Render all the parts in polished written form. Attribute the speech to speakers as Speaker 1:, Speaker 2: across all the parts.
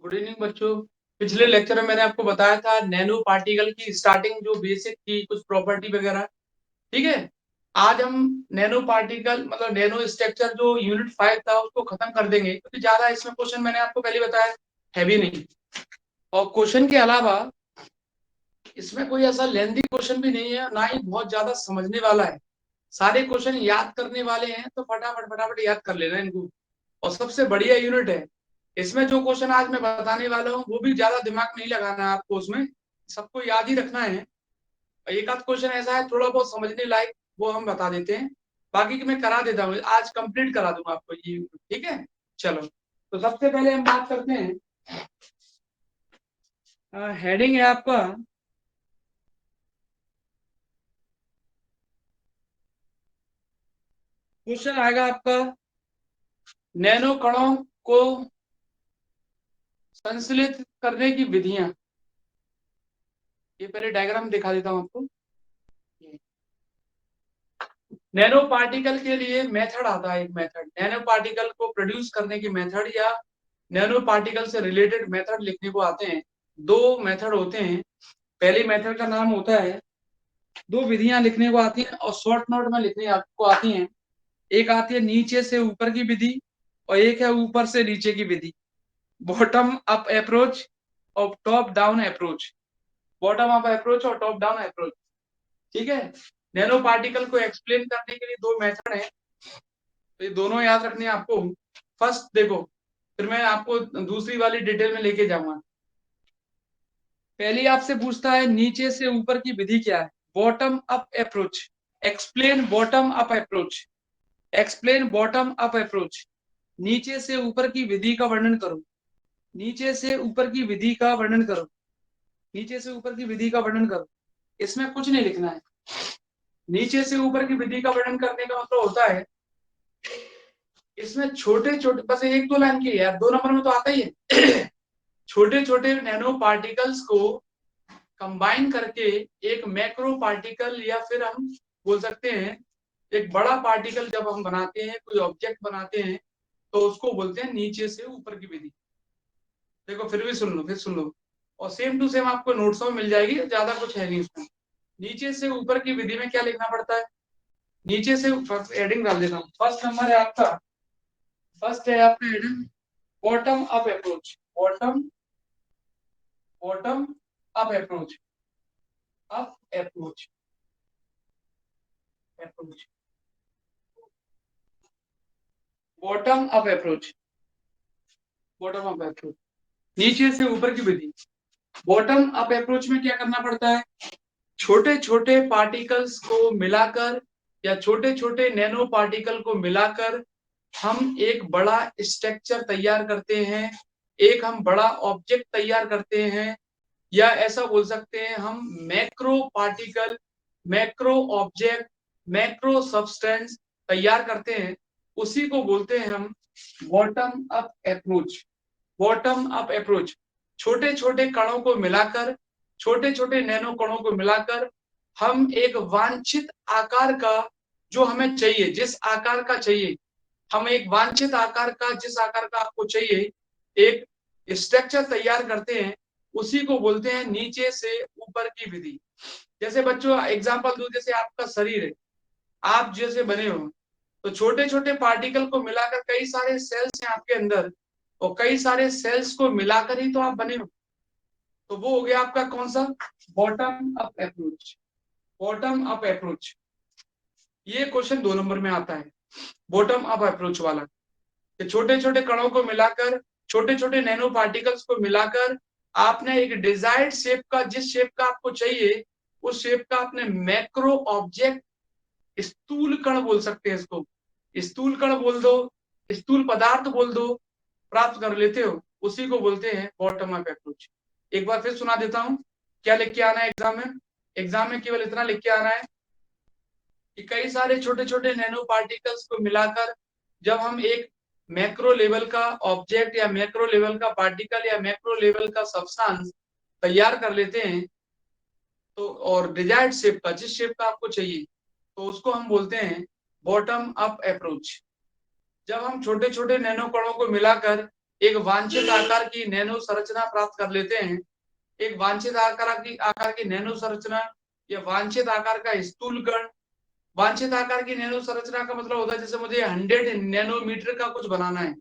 Speaker 1: Good evening बच्चों। पिछले lecture में मैंने आपको बताया था नैनो पार्टिकल की स्टार्टिंग जो बेसिक थी, कुछ प्रॉपर्टी वगैरह। ठीक है, आज हम नैनो पार्टिकल मतलब नैनो स्ट्रक्चर जो यूनिट 5 था उसको खत्म कर देंगे, क्योंकि ज्यादा इसमें क्वेश्चन मैंने आपको पहले बताया हैवी नहीं। और क्वेश्चन के अलावा इसमें कोई ऐसा लेंथी क्वेश्चन भी नहीं है, ना ही बहुत ज्यादा समझने वाला है। सारे क्वेश्चन याद करने वाले हैं, तो फटाफट फटाफट याद कर लेना इनको। और सबसे बढ़िया यूनिट है। इसमें जो क्वेश्चन आज मैं बताने वाला हूँ वो भी ज्यादा दिमाग नहीं लगाना है आपको, उसमें सबको याद ही रखना है। एक आध क्वेश्चन ऐसा है थोड़ा बहुत समझने लायक, वो हम बता देते हैं। बाकी की मैं करा देता हूँ, आज कंप्लीट करा दूंगा आपको ये। ठीक है, चलो। तो सबसे पहले हम बात करते हैं, हेडिंग है आपका क्वेश्चन आएगा आपका नैनो कणों को संश्लेषित करने की विधियां। ये पहले डायग्राम दिखा देता हूँ आपको। नैनो पार्टिकल के लिए मेथड आता है, एक मेथड नैनो पार्टिकल को प्रोड्यूस करने की मेथड, या नैनो पार्टिकल से रिलेटेड मेथड लिखने को आते हैं। दो मेथड होते हैं। पहली मेथड का नाम होता है, दो विधियां लिखने को आती हैं और शॉर्ट नोट में लिखने आपको आती हैं। एक आती है नीचे से ऊपर की विधि, और एक है ऊपर से नीचे की विधि। बॉटम अप अप्रोच और top down approach. Bottom up approach और टॉप डाउन अप्रोच। ठीक है, नैनो पार्टिकल को एक्सप्लेन करने के लिए दो मेथड है, तो ये दोनों याद रखने हैं आपको। फर्स्ट देखो, फिर मैं आपको दूसरी वाली डिटेल में लेके जाऊंगा। पहली आपसे पूछता है नीचे से ऊपर की विधि क्या है। Bottom up approach. Explain bottom up approach. Explain bottom up approach. नीचे से ऊपर की विधि का वर्णन करो। नीचे से ऊपर की विधि का वर्णन करो। नीचे से ऊपर की विधि का वर्णन करो। इसमें कुछ नहीं लिखना है। नीचे से ऊपर की विधि का वर्णन करने का मतलब होता है, इसमें छोटे छोटे बस एक दो लाइन की है, 2 नंबर में तो आता ही है। छोटे छोटे नैनो पार्टिकल्स को कंबाइन करके एक मैक्रो पार्टिकल, या फिर हम बोल सकते हैं एक बड़ा पार्टिकल जब हम बनाते हैं, कोई ऑब्जेक्ट बनाते हैं, तो उसको बोलते हैं नीचे से ऊपर की विधि। देखो फिर भी सुन लो, फिर सुन लो, और सेम टू सेम आपको नोट्स में मिल जाएगी, ज्यादा कुछ है नहीं उसमें। नीचे से ऊपर की विधि में क्या लिखना पड़ता है। नीचे से हेडिंग डाल देता हूँ। फर्स्ट नंबर है आपका, फर्स्ट है आपका heading bottom up approach. Bottom bottom up approach. Up approach approach bottom up approach. Bottom up approach, नीचे से ऊपर की विधि। बॉटम अप अप्रोच में क्या करना पड़ता है, छोटे छोटे पार्टिकल्स को मिलाकर, या छोटे छोटे नैनो पार्टिकल को मिलाकर हम एक बड़ा स्ट्रक्चर तैयार करते हैं, एक हम बड़ा ऑब्जेक्ट तैयार करते हैं, या ऐसा बोल सकते हैं हम macro particle, macro object, macro substance तैयार करते हैं। उसी को बोलते हैं हम bottom up approach. Bottom up approach, छोटे छोटे कणों को मिलाकर, छोटे छोटे नैनो कणों को मिलाकर हम एक वांछित आकार का, जो हमें चाहिए, जिस आकार का चाहिए, हम एक वांछित आकार का, जिस आकार का आपको चाहिए, एक स्ट्रक्चर तैयार करते हैं। उसी को बोलते हैं नीचे से ऊपर की विधि। जैसे बच्चों एग्जांपल दूं, जैसे आपका शरीर है, आप जैसे बने हो, तो छोटे छोटे पार्टिकल को मिलाकर कई सारे सेल्स हैं आपके अंदर, और कई सारे सेल्स को मिलाकर ही तो आप बने हो। तो वो हो गया आपका कौन सा, bottom up approach. Bottom up approach, ये क्वेश्चन 2 नंबर में आता है, बॉटम अप अप्रोच वाला। छोटे छोटे कणों को मिलाकर, छोटे छोटे नैनो पार्टिकल्स को मिलाकर आपने एक डिजायर्ड शेप का, जिस शेप का आपको चाहिए उस शेप का आपने मैक्रो ऑब्जेक्ट, स्थूल कण बोल सकते हैं इसको, स्थूल कण बोल दो, स्थूल पदार्थ बोल दो, प्राप्त कर लेते हो। उसी को बोलते हैं बॉटम अप अप्रोच। एक बार फिर सुना देता हूं, क्या लिख के आना है एग्जाम में। एग्जाम में केवल इतना लिख के आना है कि कई सारे छोटे छोटे नैनो पार्टिकल्स को मिलाकर जब हम एक मैक्रो लेवल का ऑब्जेक्ट, या मैक्रो लेवल का पार्टिकल, या मैक्रो लेवल का सब्सटेंस तैयार कर लेते हैं, तो और डिजायर्ड शेप का, जिस शेप का आपको चाहिए, तो उसको हम बोलते हैं बॉटम अप अप्रोच। जब हम छोटे छोटे नैनो कणों को मिलाकर एक वांछित आकार की नैनो संरचना प्राप्त कर लेते हैं। एक वांछित आकार की नैनो संरचना या वांछित आकार का स्थूल कण। वांछित आकार की नैनो संरचना का मतलब होता है जैसे मुझे 100 नैनोमीटर का कुछ बनाना है,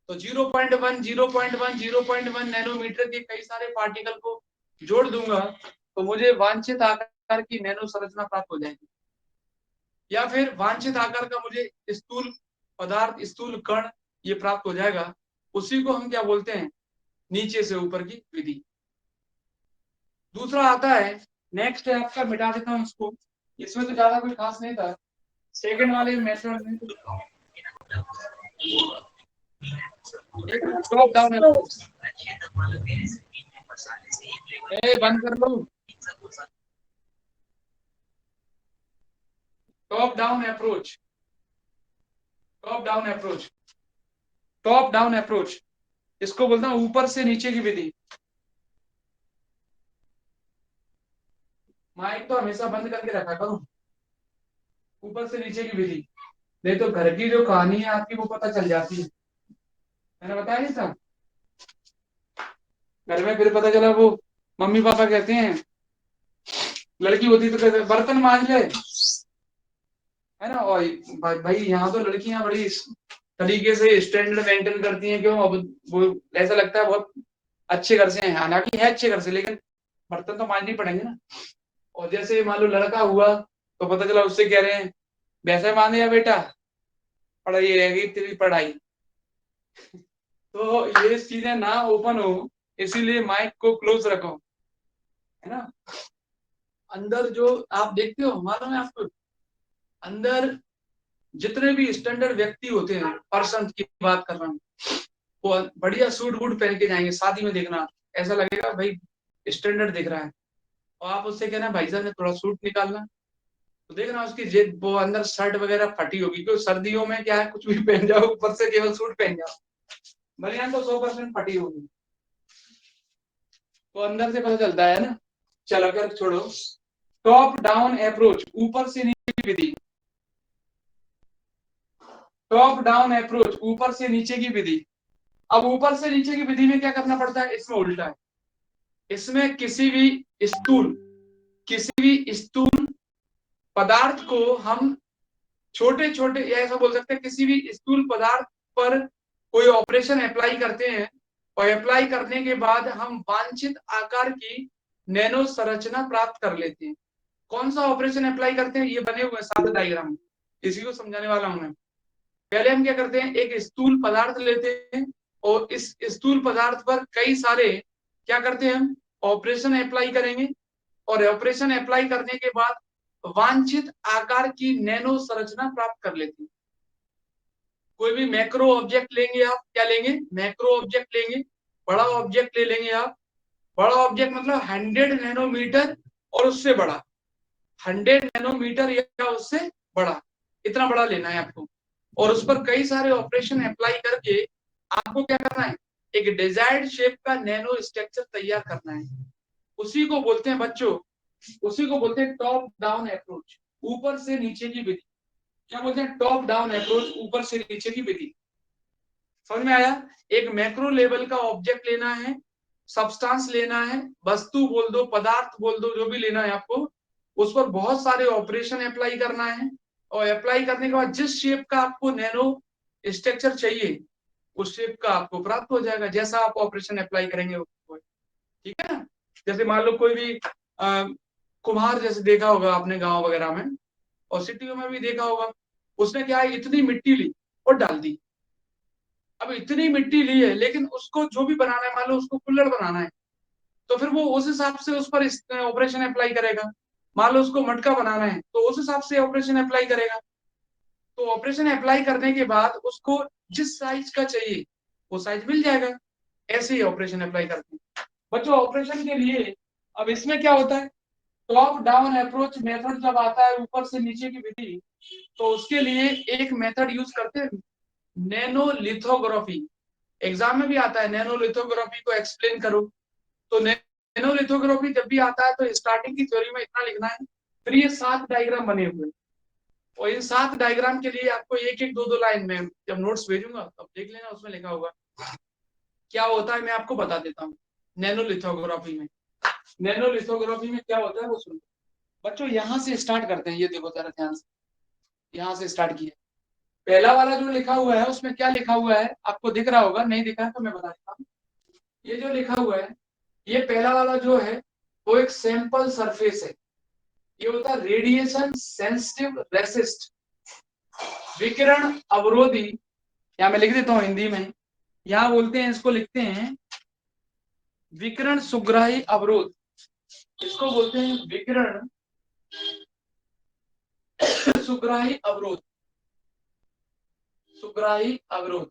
Speaker 1: तो 0.1 0.1 0.1 नैनोमीटर के कई सारे पार्टिकल को जोड़ दूंगा तो मुझे वांछित आकार की नैनो संरचना प्राप्त हो जाएगी। या फिर वांछित आकार का मुझे स्थूल पदार्थ, स्थूल कण ये प्राप्त हो जाएगा। उसी को हम क्या बोलते हैं, नीचे से ऊपर की विधि। दूसरा आता है, नेक्स्ट है आपका, मिटा देता हूं इसको, इसमें तो ज्यादा कोई खास नहीं था। सेकंड वाले मेथड में एक टॉप डाउन अप्रोच, बंद कर लो। Top down approach, top down approach, top down approach, इसको बोलता हूं ऊपर से नीचे की विधि। माइक तो हमेशा बंद करके रखा करो। ऊपर से नीचे की विधि, नहीं तो घर की जो कहानी है आपकी वो पता चल जाती है। मैंने बताया नहीं था, घर में फिर पता चला वो मम्मी पापा कहते हैं, लड़की होती तो कहते बर्तन मांज ले, है ना। और भाई यहाँ तो लड़कियां बड़ी तरीके से स्टैंडर्ड मेंटेन करती हैं, क्यों, अब वो ऐसा लगता है बहुत अच्छे घर से हैं, हालांकि है अच्छे घर से, लेकिन बर्तन तो मांजने पड़ेंगे ना। और जैसे मान लो लड़का हुआ तो पता चला उससे कह रहे हैं वैसे मान लिया बेटा, पढ़ाई रहेगी तेरी पढ़ाई। तो ये चीजें ना ओपन हो, इसीलिए माइक को क्लोज रखो, है ना। अंदर जो आप देखते हो, मालूम है आपको, अंदर जितने भी स्टैंडर्ड व्यक्ति होते हैं, पर्सन की बात कर रहा हूँ, वो बढ़िया सूट बूट पहन के जाएंगे शादी में, देखना ऐसा लगेगा भाई स्टैंडर्ड दिख रहा है। और आप उससे कहना भाई साहब ने थोड़ा सूट निकालना, तो देखना उसकी जेब वो अंदर शर्ट वगैरह फटी होगी, क्योंकि सर्दियों में क्या है कुछ भी पहन जाओ, ऊपर से केवल सूट पहन जाओ, बनियान तो 100% फटी होगी, तो अंदर से पता चलता है ना। चलो कर छोड़ो। टॉप डाउन अप्रोच, ऊपर से नीचे की विधि। टॉप डाउन अप्रोच, ऊपर से नीचे की विधि। अब ऊपर से नीचे की विधि में क्या करना पड़ता है, इसमें उल्टा है। इसमें किसी भी स्थूल पदार्थ को हम छोटे छोटे, या ऐसा बोल सकते हैं किसी भी स्थूल पदार्थ पर कोई ऑपरेशन अप्लाई करते हैं, और अप्लाई करने के बाद हम वांछित आकार की नैनो संरचना प्राप्त कर लेते हैं। कौन सा ऑपरेशन अप्लाई करते हैं, ये बने हुए 7 डायग्राम, इसी को समझाने वाला हूं मैं। पहले हम क्या करते हैं, एक स्थूल पदार्थ लेते हैं, और इस स्थूल पदार्थ पर कई सारे क्या करते हैं, हम ऑपरेशन अप्लाई करेंगे, और ऑपरेशन अप्लाई करने के बाद वांछित आकार की नैनो संरचना प्राप्त कर लेते हैं। कोई भी मैक्रो ऑब्जेक्ट लेंगे आप, क्या लेंगे, मैक्रो ऑब्जेक्ट लेंगे, बड़ा ऑब्जेक्ट ले लेंगे आप। बड़ा ऑब्जेक्ट मतलब 100 नैनोमीटर और उससे बड़ा, 100 नैनोमीटर या उससे बड़ा, इतना बड़ा लेना है आपको। और उस पर कई सारे ऑपरेशन अप्लाई करके आपको क्या करना है, एक डिजायर्ड शेप का नैनो स्ट्रक्चर तैयार करना है। उसी को बोलते हैं बच्चों, उसी को बोलते हैं टॉप डाउन अप्रोच, ऊपर से नीचे की विधि। क्या बोलते हैं, टॉप डाउन अप्रोच, ऊपर से नीचे की विधि। समझ में आया। एक मैक्रो लेवल का ऑब्जेक्ट लेना है, सब्सटेंस लेना है, वस्तु बोल दो, पदार्थ बोल दो, जो भी लेना है आपको, उस पर बहुत सारे ऑपरेशन अप्लाई करना है, और अप्लाई करने के बाद जिस शेप का आपको नैनो स्ट्रक्चर चाहिए उस शेप का आपको प्राप्त हो जाएगा, जैसा आप ऑपरेशन अप्लाई करेंगे। ठीक है ना। जैसे मान लो कोई भी कुम्हार, जैसे देखा होगा आपने गांव वगैरह में, और सिटियों में भी देखा होगा, उसने क्या है, इतनी मिट्टी ली और डाल दी। अब इतनी मिट्टी ली है, लेकिन उसको जो भी बनाना है, मान लो उसको कुल्हड़ बनाना है, तो फिर वो उस हिसाब से उस पर ऑपरेशन अप्लाई करेगा। मान लो उसको मटका बनाना है तो उस हिसाब से ऑपरेशन अप्लाई करेगा। तो ऑपरेशन अप्लाई करने के बाद उसको जिस साइज का चाहिए वो साइज मिल जाएगा। ऐसे ही ऑपरेशन अप्लाई करते हैं बच्चों ऑपरेशन के लिए। अब इसमें क्या होता है, टॉप डाउन अप्रोच मेथड जब आता है, ऊपर से नीचे की विधि, तो उसके लिए एक मेथड यूज करते हैं, नैनोलिथोग्राफी। एग्जाम में भी आता है, नैनोलिथोग्राफी को एक्सप्लेन करो। तो नैनोलिथोग्राफी जब भी आता है तो स्टार्टिंग की थ्योरी में इतना लिखना है, फिर ये 7 डायग्राम बने हुए, और इन 7 डायग्राम के लिए आपको एक एक दो दो लाइन में जब नोट्स भेजूंगा तब देख लेना, उसमें लिखा होगा क्या होता है मैं आपको बता देता हूँ। नैनोलिथोग्राफी में क्या होता है वो सुनो। बच्चों यहाँ से स्टार्ट करते हैं, ये देखो जरा ध्यान से, यहाँ से स्टार्ट किया। पहला वाला जो लिखा हुआ है उसमें क्या लिखा हुआ है आपको दिख रहा होगा, नहीं दिखा है तो मैं बता देता हूँ। ये जो लिखा हुआ है, ये पहला वाला जो है वो एक सैंपल सरफेस है। ये होता है रेडिएशन सेंसिटिव रेसिस्ट, विकिरण अवरोधी, या मैं लिख देता हूँ हिंदी में, यहाँ बोलते हैं इसको, लिखते हैं विकिरण सुग्राही अवरोध। इसको बोलते हैं विकिरण सुग्राही अवरोध, सुग्राही अवरोध,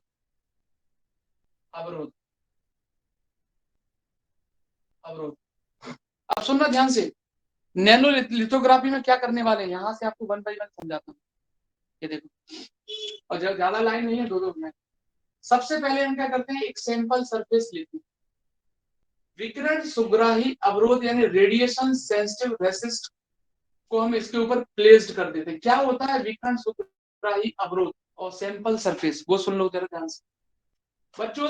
Speaker 1: अवरोध, अवरोध। अब सुनना ध्यान से, नैनो लिथोग्राफी में क्या करने वाले हैं, यहां से आपको वन बाई वन समझाता हूँ। ये देखो, और ज्यादा लाइन नहीं है, दो दो में। सबसे पहले हम क्या करते हैं, एक सैंपल सरफेस लेते हैं, विकिरण सुग्राही अवरोध यानी रेडिएशन सेंसिटिव रेसिस्ट को हम इसके ऊपर प्लेस्ड कर देते हैं। क्या होता है विकिरण सुग्राही अवरोध और सैंपल सरफेस, वो सुन लो जरा ध्यान से बच्चों।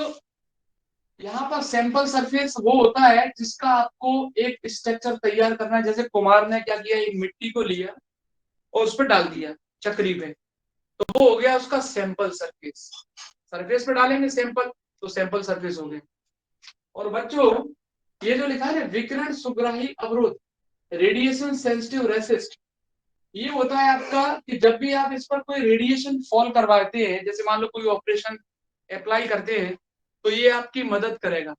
Speaker 1: यहाँ पर सैंपल सरफेस वो होता है जिसका आपको एक स्ट्रक्चर तैयार करना है। जैसे कुमार ने क्या किया, एक मिट्टी को लिया और उस पर डाल दिया चक्री पे, तो वो हो गया उसका सैंपल सरफेस। सरफेस पे डालेंगे सैंपल, तो सैंपल सरफेस हो गया। और बच्चों ये जो लिखा है ना विकिरण सुग्राही अवरोध, रेडिएशन सेंसिटिव रेसिस्ट, ये होता है आपका कि जब भी आप इस पर कोई रेडिएशन फॉल करवाते हैं, जैसे मान लो कोई ऑपरेशन अप्लाई करते हैं, तो ये आपकी मदद करेगा।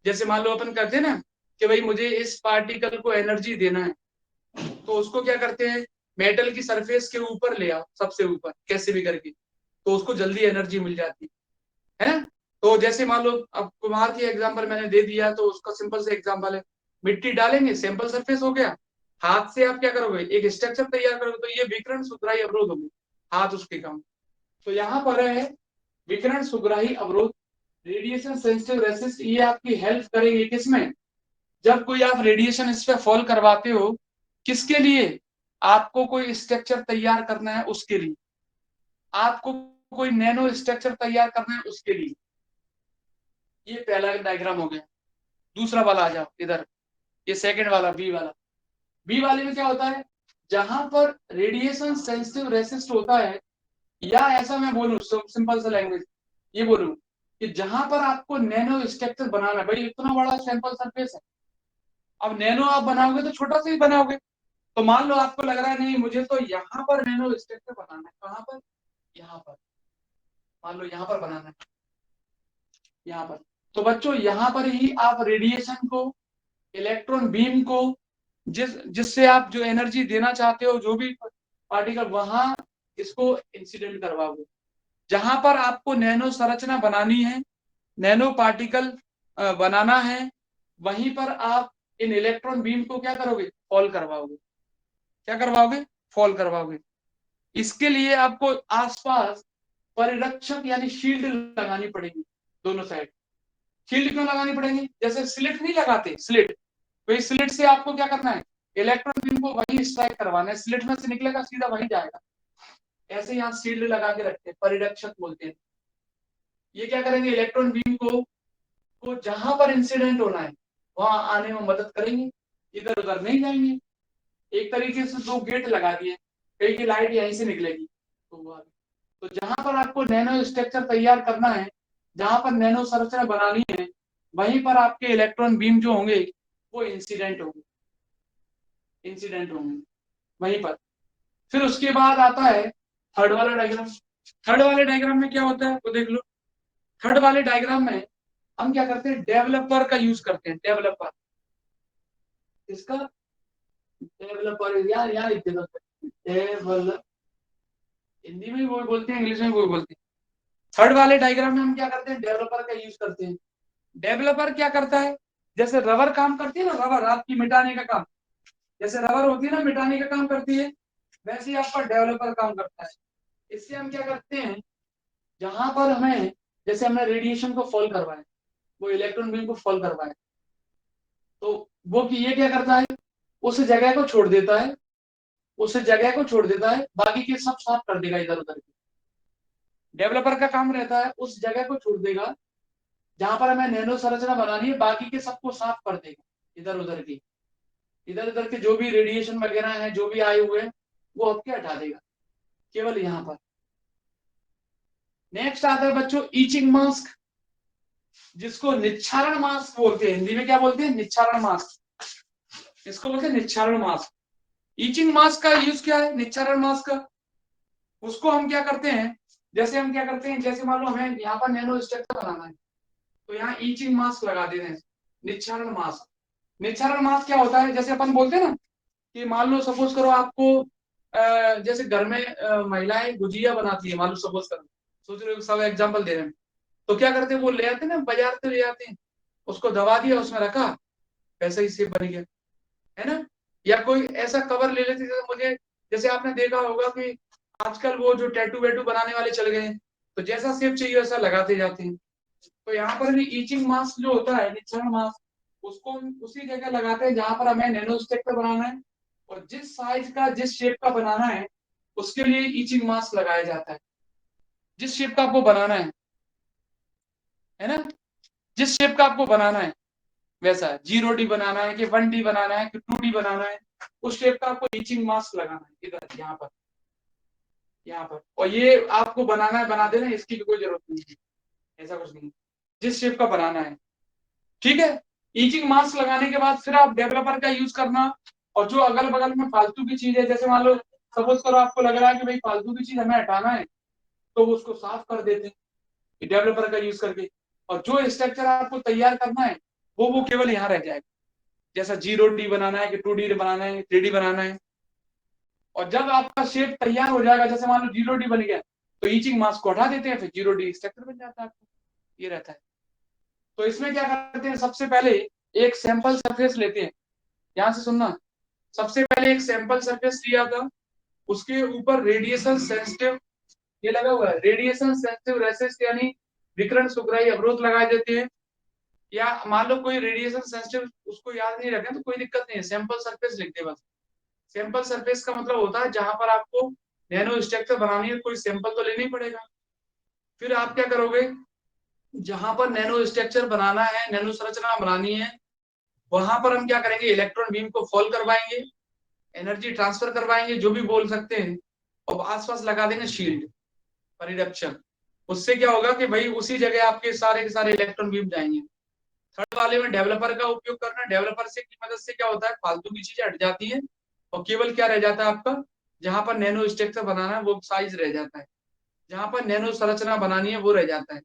Speaker 1: जैसे मान लो अपन करते हैं ना कि भाई मुझे इस पार्टिकल को एनर्जी देना है, तो उसको क्या करते हैं, मेटल की सरफेस के ऊपर ले आओ, सबसे ऊपर कैसे भी करके, तो उसको जल्दी एनर्जी मिल जाती है ना। तो जैसे मान लो अब कुमार की एग्जांपल मैंने दे दिया, तो उसका सिंपल से एग्जांपल है, मिट्टी डालेंगे सैंपल सरफेस हो गया, हाथ से आप क्या करोगे, एक स्ट्रक्चर तैयार करोगे, तो ये विकिरण सुग्राही अवरोध होगी, हाथ उसके काम। तो यहाँ पर है विकिरण सुग्राही अवरोध, रेडिएशन सेंसिटिव रेसिस्ट, ये आपकी हेल्प करेंगे किसमें, जब कोई आप रेडिएशन इस पे फॉल करवाते हो, किसके लिए, आपको कोई स्ट्रक्चर तैयार करना है उसके लिए, आपको कोई नैनो स्ट्रक्चर तैयार करना है उसके लिए। ये पहला डायग्राम हो गया। दूसरा वाला आ जाओ इधर, ये सेकंड वाला बी वाला। बी वाले में क्या होता है, जहां पर रेडिएशन सेंसिटिव रेसिस्ट होता है, या ऐसा मैं बोलूं सिंपल सा लैंग्वेज ये बोलूं कि जहां पर आपको नैनो स्ट्रक्चर बनाना है, भाई इतना बड़ा सैंपल सरफेस है, अब नैनो आप बनाओगे तो छोटा सा ही बनाओगे। तो मान लो आपको लग रहा है नहीं मुझे तो यहाँ पर नैनो स्ट्रक्चर बनाना है, कहाँ पर, यहाँ पर, मान लो यहाँ पर बनाना है, यहाँ पर। तो बच्चों यहाँ पर ही आप रेडिएशन को, इलेक्ट्रॉन बीम को, जिससे आप जो एनर्जी देना चाहते हो, जो भी पार्टिकल, वहां इसको इंसिडेंट करवाओगे। जहां पर आपको नैनो संरचना बनानी है, नैनो पार्टिकल बनाना है, वहीं पर आप इन इलेक्ट्रॉन बीम को क्या करोगे, फॉल करवाओगे। क्या करवाओगे, फॉल करवाओगे। इसके लिए आपको आसपास परिरक्षक यानी शील्ड लगानी पड़ेगी दोनों साइड। शील्ड क्यों लगानी पड़ेगी, जैसे स्लिट नहीं लगाते, स्लिट, तो इस स्लिट से आपको क्या करना है, इलेक्ट्रॉन बीम को वहीं स्ट्राइक करवाना है, स्लिट में से निकलेगा सीधा वहीं जाएगा। ऐसे यहाँ शील्ड लगा के रखते हैं, परिरक्षक बोलते हैं। ये क्या करेंगे, इलेक्ट्रॉन बीम को जहां पर इंसिडेंट होना है वहां आने में मदद करेंगे, इधर उधर नहीं जाएंगे। एक तरीके से दो गेट लगा दिए, कहीं की लाइट यहीं से निकलेगी, तो जहां पर आपको नैनो स्ट्रक्चर तैयार करना है, जहां पर नैनो संरचना बनानी है, वहीं पर आपके इलेक्ट्रॉन बीम जो होंगे वो इंसिडेंट होंगे वहीं पर। फिर उसके बाद आता है थर्ड वाला डायग्राम। थर्ड वाले डायग्राम में क्या होता है वो देख लो। थर्ड वाले डायग्राम में हम क्या करते हैं, डेवलपर का यूज करते हैं। डेवलपर, इसका डेवलपर यार यार डेवलप, हिंदी में भी वो बोलते हैं, इंग्लिश में भी वो बोलते हैं। थर्ड वाले डायग्राम में हम क्या करते हैं, डेवलपर का यूज करते हैं। डेवलपर क्या करता है, जैसे रबर काम करती है ना, रबर आपकी मिटाने का काम, जैसे रबर होती है ना मिटाने का काम करती है, वैसे ही आपका डेवलपर काम करता है। इससे हम क्या करते हैं, जहां पर हमें, जैसे हमने रेडिएशन को फॉल करवाया, वो इलेक्ट्रॉन बीम को फॉल करवाया, तो वो कि ये क्या करता है, उस जगह को छोड़ देता है, उस जगह को छोड़ देता है, बाकी के सब साफ कर देगा इधर उधर। डेवलपर का काम रहता है उस जगह को छोड़ देगा जहां पर हमें नैनो संरचना बनानी है, बाकी के सबको साफ कर देगा, इधर उधर की, इधर उधर के जो भी रेडिएशन वगैरह है, जो भी आए हुए हैं, वो हटके हटा देगा, केवल यहाँ पर। नेक्स्ट आता है बच्चों ईचिंग मास्क, जिसको निच्छारण मास्क बोलते हैं। हिंदी में क्या बोलते हैं? निच्छारण मास्क। इसको बोलते हैं निच्छारण मास्क। ईचिंग मास्क का यूज क्या है? निच्छारण मास्क का, उसको हम क्या करते हैं, जैसे हम क्या करते हैं, जैसे मान लो हमें यहाँ पर नैनो स्ट्रक्चर बनाना है, तो यहाँ ईचिंग मास्क लगा देते हैं, निच्छारण मास्क। निच्छारण मास्क क्या होता है, जैसे अपन बोलते हैं ना कि मान लो सपोज करो आपको जैसे घर में महिलाएं गुजिया बनाती है, मान लो सपोज करो, सोच रहे हो, सब एग्जांपल दे रहे हैं, तो क्या करते हैं, वो ले आते हैं ना, बाजार से ले आते हैं, उसको दबा दिया, उसमें रखा, वैसा ही सेब बन गया, है ना। या कोई ऐसा कवर ले लेते, जैसे मुझे, जैसे आपने देखा होगा कि आजकल वो जो टैटू वैटू बनाने वाले चल गए हैं, तो जैसा शेप चाहिए वैसा लगाते जाते हैं। तो यहाँ पर भी ईचिंग मास्क जो होता है, निच्छारण मास्क, उसको हम उसी जगह लगाते हैं जहां पर हमें नैनो स्ट्रक्चर बनाना है, और जिस साइज का, जिस शेप का बनाना है, उसके लिए ईचिंग मास्क लगाया जाता है। जिस शेप का आपको बनाना है ना, जिस शेप का आपको बनाना है, वैसा 0D बनाना है कि 1D बनाना है कि 2D बनाना है, उस शेप का आपको ईचिंग मास्क लगाना है, इधर यहाँ पर, यहाँ पर। और ये आपको बनाना है, बना देना, इसकी भी कोई जरूरत नहीं है, ऐसा कुछ नहीं, जिस शेप का बनाना है, ठीक है। ईचिंग मास्क लगाने के बाद फिर आप डेवलपर का यूज करना, और जो अगल बगल में फालतू की चीज है, जैसे मान लो सपोज करो आपको लग रहा है कि भाई फालतू की चीज हमें हटाना है, तो उसको साफ कर देते हैं डेवलपर का यूज करके, और जो स्ट्रक्चर आपको तैयार करना है, वो केवल यहाँ रह जाएगा, जैसा 0D बनाना है कि 2D बनाना है, 3D बनाना है। और जब आपका शेप तैयार हो जाएगा, जैसे मान लो 0D बन गया, तो ईचिंग मास्क को हटा देते हैं, फिर 0D स्ट्रक्चर बन जाता है आपको, ये रहता है। तो इसमें क्या करते हैं, सबसे पहले एक सैंपल सरफेस लेते हैं, ध्यान से सुनना, सबसे पहले एक सैंपल सरफेस लिया था, उसके ऊपर रेडिएशन सेंसिटिव, ये लगा हुआ है, रेडिएशन सेंसिटिव रेसिस्ट यानी विकिरण सुग्राही अवरोध लगाए देते हैं। या मान लो कोई रेडिएशन सेंसिटिव उसको याद नहीं रखें तो कोई दिक्कत नहीं है, सैंपल सरफेस लिख दे बस। सैंपल सरफेस का मतलब होता है जहां पर आपको नैनो स्ट्रक्चर बनानी है, कोई सैंपल तो लेना ही पड़ेगा। फिर आप क्या करोगे, जहां पर नैनो स्ट्रक्चर बनाना है, नैनो संरचना बनानी है, वहां पर हम क्या करेंगे, इलेक्ट्रॉन बीम को फॉल करवाएंगे, एनर्जी ट्रांसफर करवाएंगे, जो भी बोल सकते हैं, और आसपास लगा देंगे शील्ड, परिरक्षण। उससे क्या होगा कि भाई उसी जगह आपके सारे के सारे इलेक्ट्रॉन बीम जाएंगे। थर्ड वाले में डेवलपर का उपयोग करना, डेवलपर से की मदद से क्या होता है, फालतू की चीजें हट जाती है, और केवल क्या रह जाता है आपका, जहां पर नैनो स्ट्रक्चर बनाना है वो साइज रह जाता है, जहां पर नैनो संरचना बनानी है वो रह जाता है।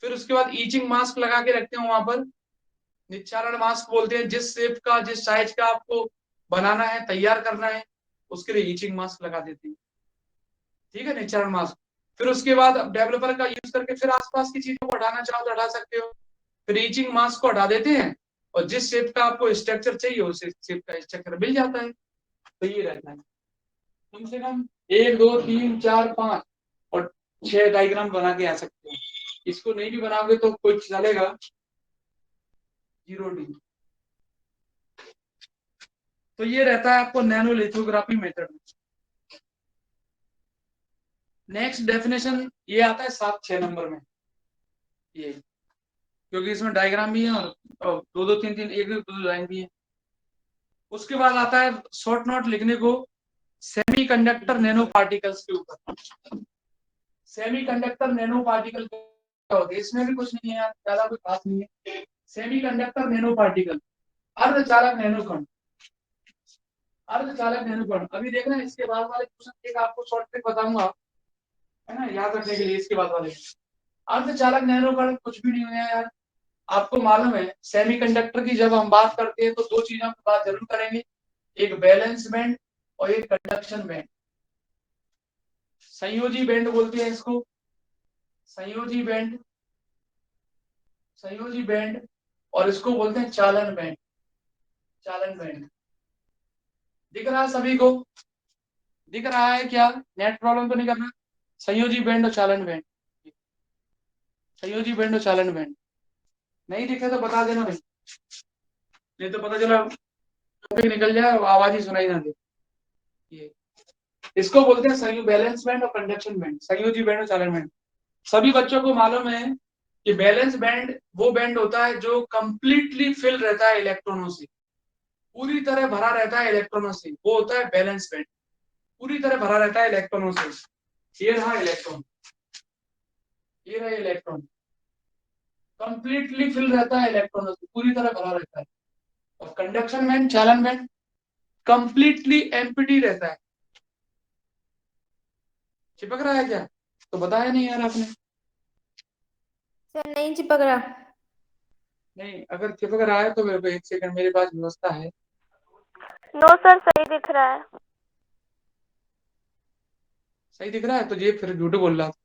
Speaker 1: फिर उसके बाद ईचिंग मास्क लगा के रखते हैं वहां पर, निच्छारण मास्क बोलते हैं, जिस शेप का, जिस साइज का आपको बनाना है, तैयार करना है, उसके लिए ईचिंग मास्क लगा देते हैं, ठीक है, निच्छारण मास्क। फिर उसके बाद डेवलपर का यूज करके फिर आसपास की चीजों को हटाना चाहो तो हटा सकते हो, फिर ईचिंग मास्क को हटा देते हैं, और जिस शेप का आपको स्ट्रक्चर चाहिए उस शेप का स्ट्रक्चर मिल जाता है। तो ये रहता है, कम से कम 1 2 3 4 5 और 6 डायग्राम बना के आ सकते हो। इसको नहीं भी बनाओगे तो कुछ चलेगा, 0D। तो ये रहता है आपको नैनो लिथोग्राफी मेथड में। नेक्स्ट डेफिनेशन ये आता है 7 6 नंबर में, ये क्योंकि इसमें डायग्राम भी है, और 2 2 3 3 एक दो लाइन भी है। उसके बाद आता है शॉर्ट नोट लिखने को सेमीकंडक्टर नैनो पार्टिकल्स के ऊपर। सेमीकंडक्टर नैनो पार्टिकल क्या होते हैं, इसमें भी कुछ नहीं है यार, ज्यादा कोई खास नहीं है। सेमीकंडक्टर नैनो पार्टिकल, अर्धचालक नैनो कण, अर्धचालक नैनो कण। अभी देखना इसके बाद वाले क्वेश्चन एक आपको शॉर्ट ट्रिक बताऊंगा, है ना, याद रखने के लिए। इसके बाद वाले अर्धचालक नैनो कण कुछ भी नहीं है यार। आपको मालूम है सेमीकंडक्टर की जब हम बात करते हैं तो दो चीजों की बात जरूर करेंगे, एक बैलेंस बैंड और एक कंडक्शन बैंड। संयोजी बैंड बोलते हैं इसको, संयोजी बैंड, संयोजी बैंड, और इसको बोलते हैं चालन बैंड, चालन बैंड। दिख रहा है सभी को, दिख रहा है क्या, नेट प्रॉब्लम तो नहीं करना। संयोजी बैंड और चालन बैंड, संयोजी बैंड और चालन बैंड, नहीं दिखे तो बता देना भाई, नहीं तो पता चला टॉपिक निकल जाए आवाज ही सुनाई ना दे। ये इसको बोलते हैं संयोग, बैलेंस बैंड और कंडक्शन बैंड, संयोजी बैंड और चालन बैंड। सभी बच्चों को मालूम है कि बैलेंस बैंड वो बैंड होता है जो कंप्लीटली फिल रहता है इलेक्ट्रॉनों से, पूरी तरह भरा रहता है इलेक्ट्रॉनों से, वो होता है बैलेंस बैंड। पूरी तरह भरा रहता है इलेक्ट्रॉनों से। ये रहा इलेक्ट्रॉन, ये रहा इलेक्ट्रॉन, कंप्लीटली फिल रहता है इलेक्ट्रॉनों से, पूरी तरह भरा रहता है। और कंडक्शन बैंड, चालन बैंड कंप्लीटली एम्प्टी रहता है। चिपक रहा है क्या? तो बताया नहीं यार आपने।
Speaker 2: सर नहीं चिपक रहा।
Speaker 1: नहीं, अगर चिपक रहा है तो मेरे को एक सेकंड, मेरे पास व्यवस्था है।
Speaker 2: नो सर सही दिख रहा है।
Speaker 1: सही दिख रहा है तो ये फिर झूठ बोल रहा था।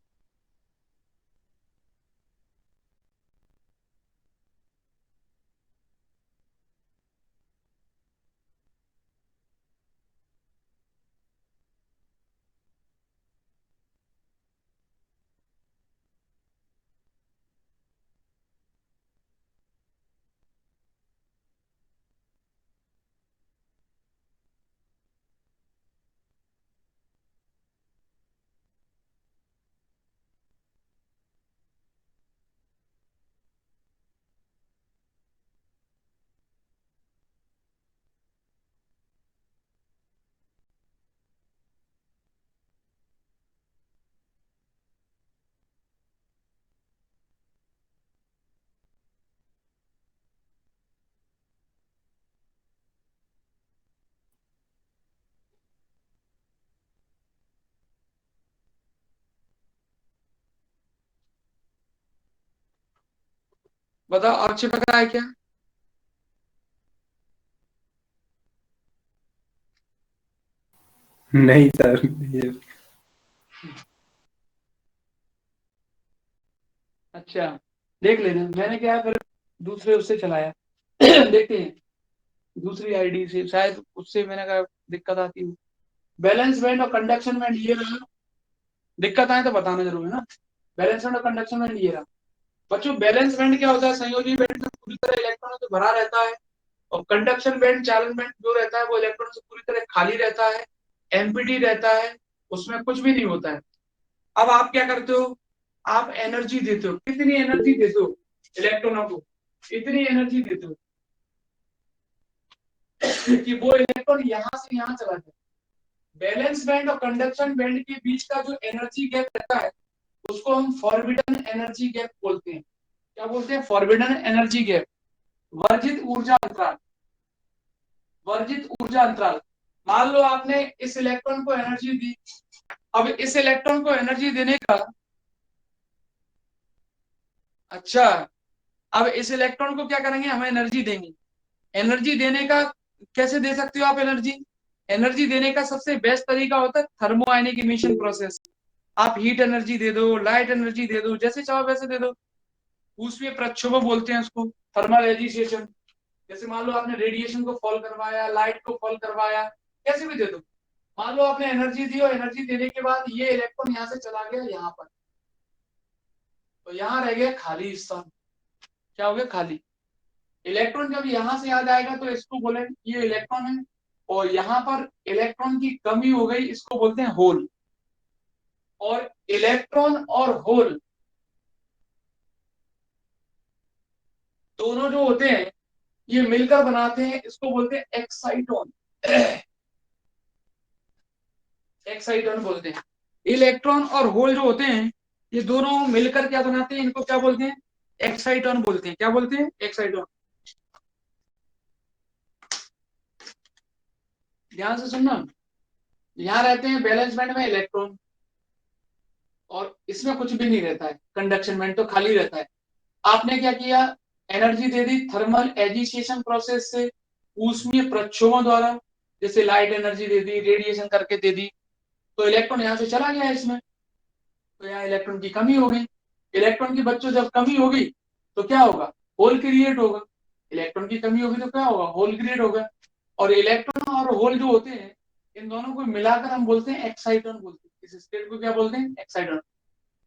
Speaker 1: बताओ और चिपक रहा है क्या?
Speaker 3: नहीं सर, ये
Speaker 1: अच्छा, देख लेना। मैंने क्या है, फिर दूसरे उससे चलाया देखते हैं, दूसरी आईडी से शायद उससे मैंने कहा दिक्कत आती है। बैलेंस बैंड और कंडक्शन बैंड ये रहा। दिक्कत आए तो बताना जरूर है ना। बैलेंस बैंड और कंडक्शन बैंड ये रहा। बच्चों बैलेंस बैंड क्या होता है? संयोजी बैंड में पूरी तरह इलेक्ट्रॉनों से भरा रहता है। और कंडक्शन बैंड, चालन बैंड जो रहता है वो इलेक्ट्रॉन से पूरी तरह खाली रहता है, एम्प्टी रहता है, उसमें कुछ भी नहीं होता है। अब आप क्या करते हो? आप एनर्जी देते हो। कितनी एनर्जी देते हो इलेक्ट्रॉनों को? इतनी एनर्जी देते हो कि वो इलेक्ट्रॉन यहां से यहां चला जाए। बैलेंस बैंड और कंडक्शन बैंड के बीच का जो एनर्जी गैप रहता है उसको हम फॉरबिडन एनर्जी गैप बोलते हैं। क्या बोलते हैं? फॉरबिडन एनर्जी गैप, वर्जित ऊर्जा अंतराल। वर्जित ऊर्जा अंतराल। मान लो आपने इस इलेक्ट्रॉन को एनर्जी दी। अब इस इलेक्ट्रॉन को एनर्जी देने का, अच्छा, अब इस इलेक्ट्रॉन को क्या करेंगे? हम एनर्जी देंगे। एनर्जी देने का कैसे दे सकते हो आप एनर्जी? एनर्जी देने का सबसे बेस्ट तरीका होता है थर्मो आयनिक इमिशन प्रोसेस। आप हीट एनर्जी दे दो, लाइट एनर्जी दे दो, जैसे चाहो वैसे दे दो। उसमें प्रक्षोभक बोलते हैं उसको, थर्मल एजिटेशन। जैसे मान लो आपने रेडिएशन को फॉल करवाया, लाइट को फॉल करवाया, कैसे भी दे दो। मान लो आपने एनर्जी दी और एनर्जी देने के बाद ये इलेक्ट्रॉन यहाँ से चला गया यहाँ पर, तो यहाँ रह गया खाली स्थान। क्या हो गया? खाली। इलेक्ट्रॉन जब यहाँ से आ जाएगा तो इसको बोलेंगे ये इलेक्ट्रॉन है। और यहाँ पर इलेक्ट्रॉन की कमी हो गई, इसको बोलते हैं होल। और इलेक्ट्रॉन और होल दोनों जो होते हैं ये मिलकर बनाते हैं, इसको बोलते हैं एक्साइटोन। एक्साइटोन बोलते हैं। इलेक्ट्रॉन और होल जो होते हैं ये दोनों मिलकर क्या बनाते हैं? इनको क्या बोलते हैं? एक्साइटोन बोलते हैं। क्या बोलते हैं? एक्साइटोन। ध्यान से सुनना। यहाँ रहते हैं बैलेंस बैंड में इलेक्ट्रॉन, और इसमें कुछ भी नहीं रहता है। कंडक्शन बैंड तो खाली रहता है। आपने क्या किया? एनर्जी दे दी थर्मल एजिटेशन प्रोसेस से, ऊष्मीय प्रक्षोभों द्वारा, जैसे लाइट एनर्जी दे दी, रेडिएशन करके दे दी, तो इलेक्ट्रॉन यहाँ से चला गया इसमें। तो यहाँ इलेक्ट्रॉन की कमी हो गई। इलेक्ट्रॉन की बच्चों जब कमी होगी तो क्या होगा? होल क्रिएट होगा। इलेक्ट्रॉन की कमी होगी तो क्या होगा? होल क्रिएट होगा। और इलेक्ट्रॉन और होल जो होते हैं इन दोनों को मिलाकर हम बोलते हैं एक्साइटन बोलते हैं। इस स्टेट को क्या बोलते हैं? एक्साइटन।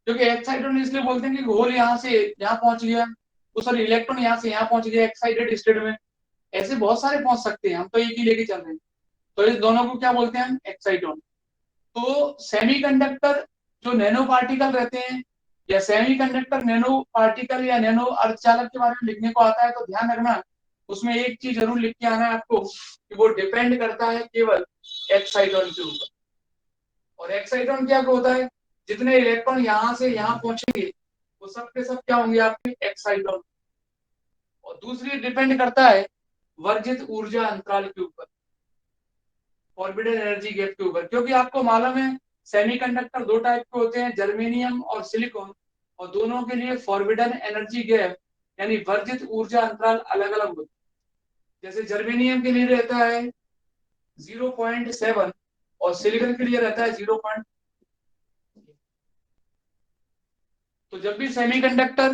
Speaker 1: क्योंकि एक्साइटन इसलिए बोलते हैं कि होल यहाँ से यहाँ पहुंच गया, तो सर इलेक्ट्रॉन यहाँ से यहाँ पहुंच गया एक्साइटेड स्टेट में। ऐसे बहुत सारे पहुंच सकते हैं, हम तो एक ही लेके चल रहे हैं। तो इस दोनों को क्या बोलते हैं हम? एक्साइटोन। तो सेमीकंडक्टर जो नैनो पार्टिकल रहते हैं या सेमीकंडक्टर नैनो पार्टिकल या नैनो अर्धचालक के बारे में लिखने को आता है तो ध्यान रखना उसमें एक चीज जरूर लिख के आना है आपको कि वो डिपेंड करता है केवल एक्साइटोन के ऊपर। और एक्साइटोन क्या होता है, जितने इलेक्ट्रॉन यहाँ से यहाँ पहुंचेंगे वो सब के सब क्या होंगे आपके एक्साइटोन। और दूसरी डिपेंड करता है वर्जित ऊर्जा अंतराल के ऊपर, फॉरबिडन एनर्जी गैप के ऊपर। क्योंकि आपको मालूम है सेमीकंडक्टर दो टाइप के होते हैं, जर्मेनियम और सिलिकॉन, और दोनों के लिए फॉरबिडन एनर्जी गैप यानी वर्जित ऊर्जा अंतराल अलग अलग होते हैं। जैसे जर्मेनियम के लिए रहता है 0.7 और सिलिकॉन के लिए रहता है 0. तो जब भी सेमीकंडक्टर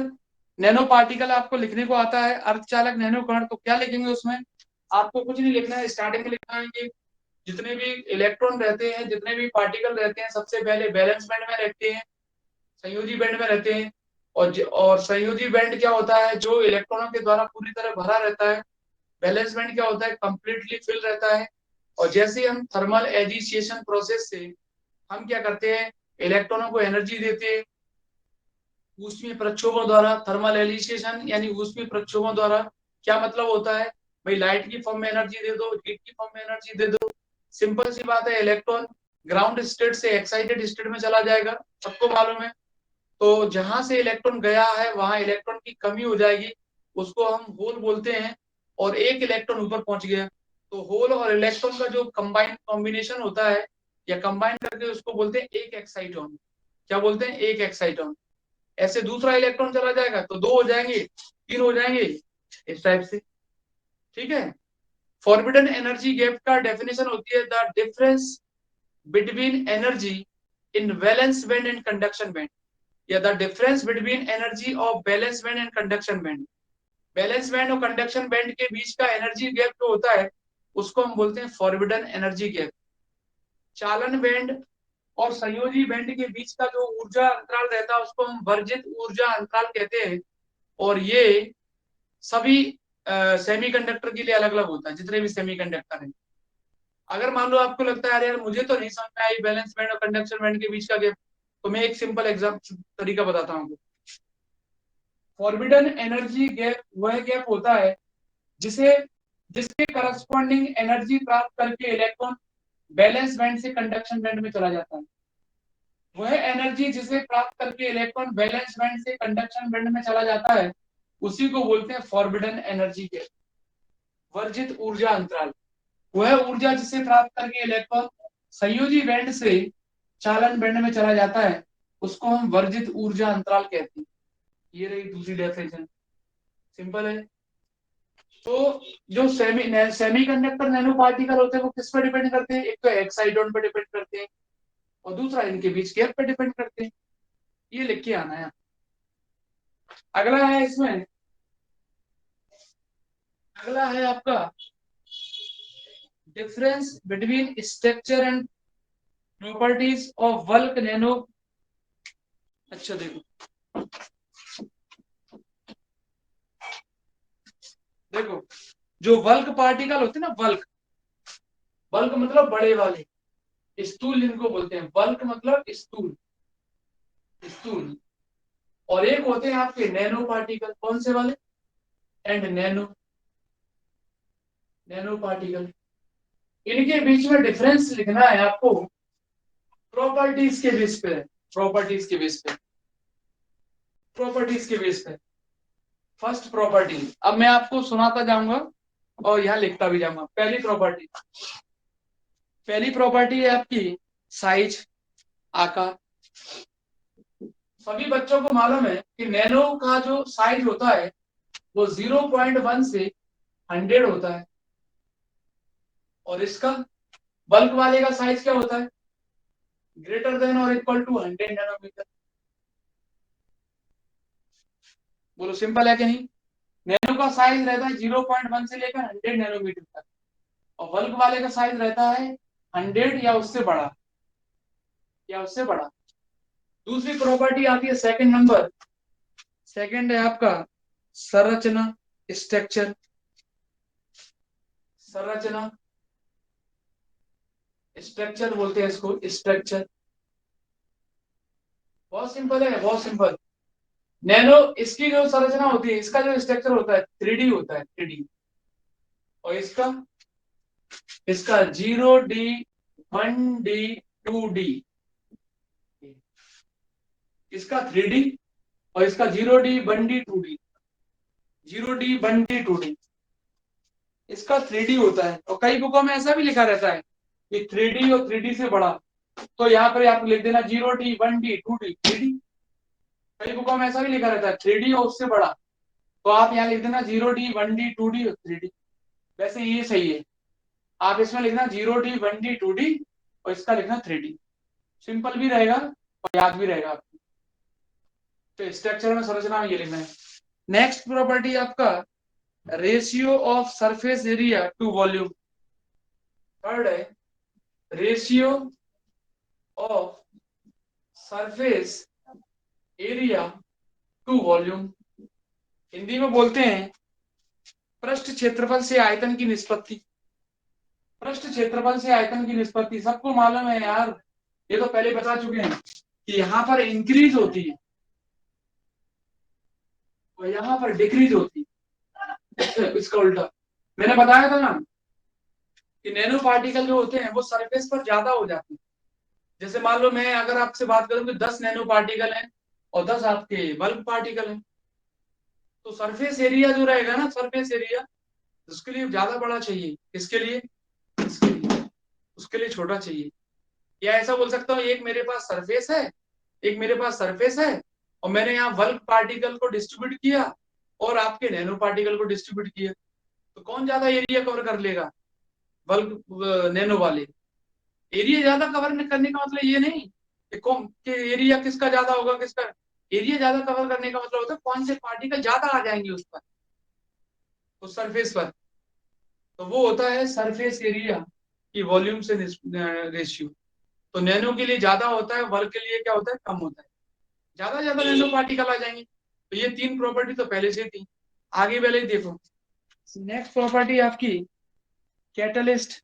Speaker 1: नैनो पार्टिकल आपको लिखने को आता है, अर्धचालक नैनो कण, तो क्या लिखेंगे उसमें, आपको कुछ नहीं लिखना है, स्टार्टिंग में लिखना है कि जितने भी इलेक्ट्रॉन रहते हैं, जितने भी पार्टिकल रहते हैं, सबसे पहले बैलेंस बैंड में रहते हैं, संयोजी बैंड में रहते हैं। और संयोजी बैंड क्या होता है, जो इलेक्ट्रॉनों के द्वारा पूरी तरह भरा रहता है। बैलेंस बैंड क्या होता है, कंप्लीटली फिल रहता है। और जैसे हम थर्मल एजिटेशन प्रोसेस से हम क्या करते हैं, इलेक्ट्रॉनों को एनर्जी देते हैं ऊष्मीय प्रक्षोभों द्वारा, थर्मल एलिसिएशन यानी ऊष्मीय प्रक्षोभों द्वारा। क्या मतलब होता है भाई, लाइट की फॉर्म में एनर्जी दे दो, हीट की फॉर्म में एनर्जी दे दो, सिंपल सी बात है। इलेक्ट्रॉन ग्राउंड स्टेट से एक्साइटेड स्टेट में चला जाएगा, सबको मालूम है। तो जहां से इलेक्ट्रॉन गया है वहां इलेक्ट्रॉन की कमी हो जाएगी, उसको हम होल बोलते हैं। और एक इलेक्ट्रॉन ऊपर पहुंच गया तो होल और इलेक्ट्रॉन का जो कंबाइन कॉम्बिनेशन होता है या कंबाइन करके उसको बोलते हैं एक एक्साइटोन। क्या बोलते हैं, एक एक्साइटोन। ऐसे दूसरा इलेक्ट्रॉन चला जाएगा तो दो हो जाएंगे, तीन हो जाएंगे, इस टाइप से। ठीक है। फॉरबिडन एनर्जी गैप का डेफिनेशन होती है the difference between energy in valence band and conduction band, या the difference between energy of valence band and conduction band. Valence band और कंडक्शन बैंड के बीच का एनर्जी गैप जो होता है उसको हम बोलते हैं फॉरबिडन एनर्जी गैप। चालन बैंड और संयोजी बैंड के बीच का जो ऊर्जा अंतराल रहता है उसको हम वर्जित ऊर्जा अंतराल कहते हैं। और ये सभी सेमीकंडक्टर के लिए अलग अलग होता है, जितने भी सेमीकंडक्टर हैं। अगर मान लो आपको लगता है अरे यार मुझे तो नहीं समझ में आई बैलेंस बैंड और कंडक्शन बैंड के बीच का गैप, तो मैं एक सिंपल एग्जाम तरीका बताता हूँ। फॉरबिडन एनर्जी गैप वह गैप होता है जिसे जिसके करस्पॉन्डिंग एनर्जी प्राप्त करके इलेक्ट्रॉन बैलेंस बैंड से कंडक्शन बैंड में चला जाता है। वह एनर्जी जिसे प्राप्त करके इलेक्ट्रॉन बैलेंस बैंड से कंडक्शन बैंड में चला जाता है उसी को बोलते हैं फॉरबिडन एनर्जी गैप, वर्जित ऊर्जा अंतराल। वह ऊर्जा जिसे प्राप्त करके इलेक्ट्रॉन संयोजी बैंड से चालन बैंड में चला जाता है उसको हम वर्जित ऊर्जा अंतराल कहते हैं। ये रही दूसरी डेफिनेशन, सिंपल है। तो जो सेमी कंडक्टर नैनो पार्टिकल होते हैं वो किस पर डिपेंड करते हैं, एक तो एक्साइटोन पर डिपेंड करते हैं और दूसरा इनके बीच गैप पर डिपेंड करते हैं। ये लिख के आना है। अगला है इसमें, अगला है आपका difference between structure and properties of bulk nano. अच्छा देखो, देखो जो बल्क पार्टिकल होते हैं ना, बल्क, बल्क मतलब बड़े वाले, स्थूल इनको बोलते हैं। बल्क मतलब स्थूल, स्थूल। और एक होते हैं आपके नैनो पार्टिकल, कौन से वाले, एंड नैनो, नैनो पार्टिकल। इनके बीच में डिफरेंस लिखना है आपको प्रॉपर्टीज के बेस पे, प्रॉपर्टीज के बेस पे, प्रॉपर्टीज के बेस पे। फर्स्ट प्रॉपर्टी, अब मैं आपको सुनाता जाऊंगा और यहाँ लिखता भी जाऊंगा। पहली प्रॉपर्टी, पहली प्रॉपर्टी है आपकी साइज, आकार। सभी बच्चों को मालूम है कि नैनो का जो साइज होता है वो 0.1 से 100 होता है, और इसका बल्क वाले का साइज क्या होता है, ग्रेटर देन और इक्वल टू 100 नैनोमीटर। बोलो सिंपल है कि नहीं। नैनो का साइज रहता है 0.1 से लेकर 100 नैनोमीटर तक, और बल्क वाले का साइज रहता है 100 या उससे बड़ा, या उससे बड़ा। दूसरी प्रॉपर्टी आती है सेकंड नंबर, सेकंड है आपका संरचना, स्ट्रक्चर, संरचना, स्ट्रक्चर बोलते हैं इसको, स्ट्रक्चर। बहुत सिंपल है, बहुत सिंपल। नैनो, इसकी जो संरचना होती है, इसका जो स्ट्रक्चर होता है 3D होता है, 3D। और इसका इसका 0D, 1D, 2D। इसका 3D और इसका 0D, 1D, 2D। 0D, 1D, 2D। इसका 3D होता है। और कई बुकों में ऐसा भी लिखा रहता है कि 3D और 3D से बड़ा। तो यहाँ पर आप लिख देना 0D, 1D, 2D, 3D। कई बुकों में ऐसा भी लिखा रहता है 3D और उससे बड़ा। तो आप यहाँ लिख देना 0D, 1D, 2D और 3D। वैसे ये सही है। आप इसमें लिखना 0D, 1D, 2D और इसका लिखना 3D। सिंपल भी रहेगा और याद भी रहेगा आपको। तो स्ट्रक्चर में, संरचना में ये लिखना है। नेक्स्ट प्रॉपर्टी आपका ratio of surface area to volume. Third है ratio of surface area to volume. Hindi में बोलते हैं पृष्ठ क्षेत्रफल से आयतन की निष्पत्ति। पृष्ठ क्षेत्रफल से आयतन की निष्पत्ति सबको मालूम है यार, ये तो पहले बता चुके हैं कि यहाँ पर इंक्रीज होती है और यहाँ पर डिक्रीज होती है। इसका उल्टा मैंने बताया था ना कि नैनो पार्टिकल जो होते हैं वो सरफेस पर ज्यादा हो जाते हैं। जैसे मान लो मैं अगर आपसे बात करूं कि 10 नैनो पार्टिकल हैं और 10 आपके बल्क पार्टिकल हैं, तो सरफेस एरिया जो रहेगा ना, सरफेस एरिया उसके लिए ज्यादा बड़ा चाहिए। इसके लिए, इसके लिए, उसके लिए छोटा चाहिए। या ऐसा बोल सकता हूँ, एक मेरे पास सरफेस है, एक मेरे पास सरफेस है और मैंने यहाँ बल्क पार्टिकल को डिस्ट्रीब्यूट किया और आपके नैनो पार्टिकल को डिस्ट्रीब्यूट किया, तो कौन ज्यादा एरिया कवर कर लेगा? बल्क नैनो वाले। एरिया ज्यादा कवर करने का मतलब ये नहीं कि कौन कि एरिया किसका ज्यादा होगा, किसका। एरिया ज्यादा कवर करने का मतलब होता है कौन से पार्टिकल ज्यादा आ जाएंगे उस पर, उस सरफेस पर। तो वो होता है सरफेस एरिया की वॉल्यूम से रेशियो। तो नैनो के लिए ज्यादा होता है, बल्क के लिए क्या होता है, कम होता है। ज्यादा ज्यादा नैनो पार्टिकल आ जाएंगे। तो ये तीन प्रॉपर्टी तो पहले से थी, आगे पहले ही देखो। नेक्स्ट प्रॉपर्टी आपकी कैटलिस्ट।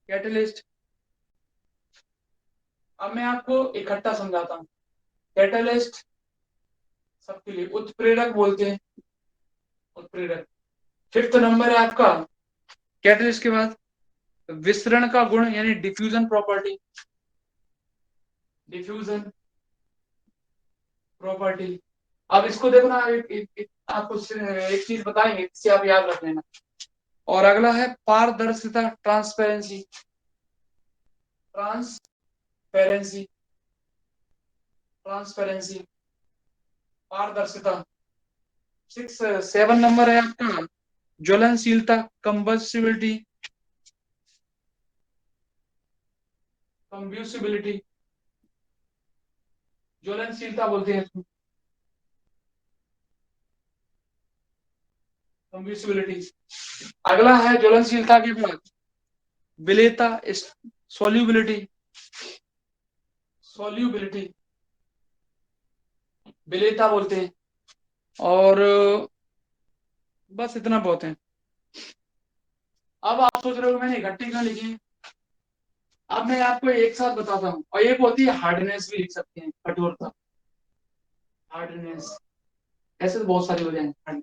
Speaker 1: कैटलिस्ट, अब मैं आपको इकट्ठा समझाता हूँ। कैटलिस्ट सबके लिए उत्प्रेरक बोलते हैं, उत्प्रेरक। फिफ्थ नंबर है आपका कैटलिस्ट के बाद विसरण का गुण यानी डिफ्यूजन प्रॉपर्टी। Diffusion property. अब इसको देखो ना, आपको एक चीज बताएंगे, इससे आप याद रख लेना। और अगला है पारदर्शिता, ट्रांसपेरेंसी। ट्रांसपेरेंसी, ट्रांसपेरेंसी, पारदर्शिता। 7 नंबर है आपका ज्वलनशीलता, कंबस्टिबिलिटी, कंब्यूसिबिलिटी। ज्वलनशीलता बोलते हैं इसको, कंब्यूसिबिलिटी। अगला है ज्वलनशीलता के बाद विलेयता, सोल्यूबिलिटी, सोल्यूबिलिटी, विलेयता बोलते हैं। और बस इतना बहुत है। अब आप सोच रहे हो मैंने इकट्ठी क्यों लिखी। अब मैं आपको एक साथ बताता हूँ। और एक होती है हार्डनेस, भी लिख सकते हैं, कठोरता, हार्डनेस। ऐसे तो बहुत सारी हो जाएंगे।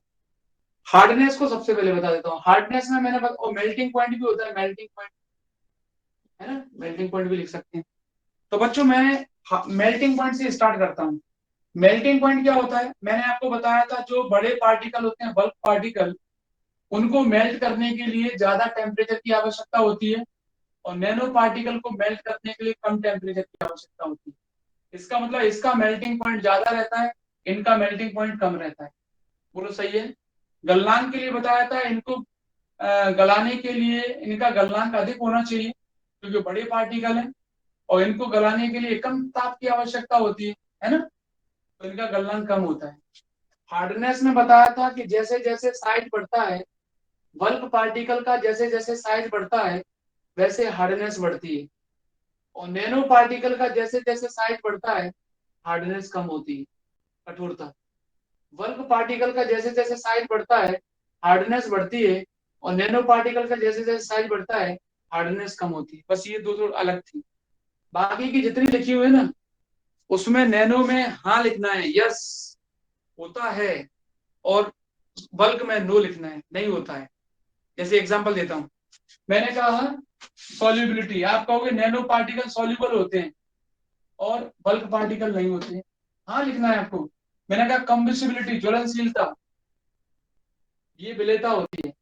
Speaker 1: हार्डनेस को सबसे पहले बता देता हूँ। हार्डनेस में मैंने और मेल्टिंग पॉइंट भी होता है, मेल्टिंग पॉइंट, है ना, मेल्टिंग पॉइंट भी लिख सकते हैं। तो बच्चों मैं मेल्टिंग पॉइंट से स्टार्ट करता हूँ। मेल्टिंग पॉइंट क्या होता है, मैंने आपको बताया था जो बड़े पार्टिकल होते हैं, बल्क पार्टिकल, उनको मेल्ट करने के लिए ज्यादा टेम्परेचर की आवश्यकता होती है और नैनो पार्टिकल को मेल्ट करने के लिए कम टेम्परेचर की आवश्यकता होती है। इसका मतलब इसका मेल्टिंग पॉइंट ज्यादा रहता है, इनका मेल्टिंग पॉइंट कम रहता है। बोलो सही है। गलनांक के लिए बताया था, इनको गलाने के लिए इनका गलनांक अधिक होना चाहिए क्योंकि बड़े पार्टिकल हैं और इनको गलाने के लिए कम ताप की आवश्यकता होती है ना, तो इनका गलनांक कम होता है। हार्डनेस में बताया था कि जैसे जैसे साइज बढ़ता है, बल्क पार्टिकल का जैसे जैसे साइज बढ़ता है वैसे हार्डनेस बढ़ती है और नैनो पार्टिकल का जैसे जैसे साइज बढ़ता है हार्डनेस कम होती है, कठोरता। बल्क पार्टिकल का जैसे जैसे साइज बढ़ता है हार्डनेस बढ़ती है और नैनो पार्टिकल का जैसे जैसे साइज बढ़ता है हार्डनेस कम होती है। बस ये दो अलग थी, बाकी की जितनी लिखी हुई है ना उसमें नैनो में हाँ लिखना है, यस होता है, और बल्क में नो लिखना है, नहीं होता है। जैसे एग्जांपल देता हूं, मैंने कहा सॉल्युबिलिटी, आप कहोगे नैनो पार्टिकल सॉल्युबल होते हैं और बल्क पार्टिकल नहीं होते हैं, हाँ लिखना है आपको। मैंने कहा कंबिसिबिलिटी, ज्वलनशीलता, ये विलेयता होती है।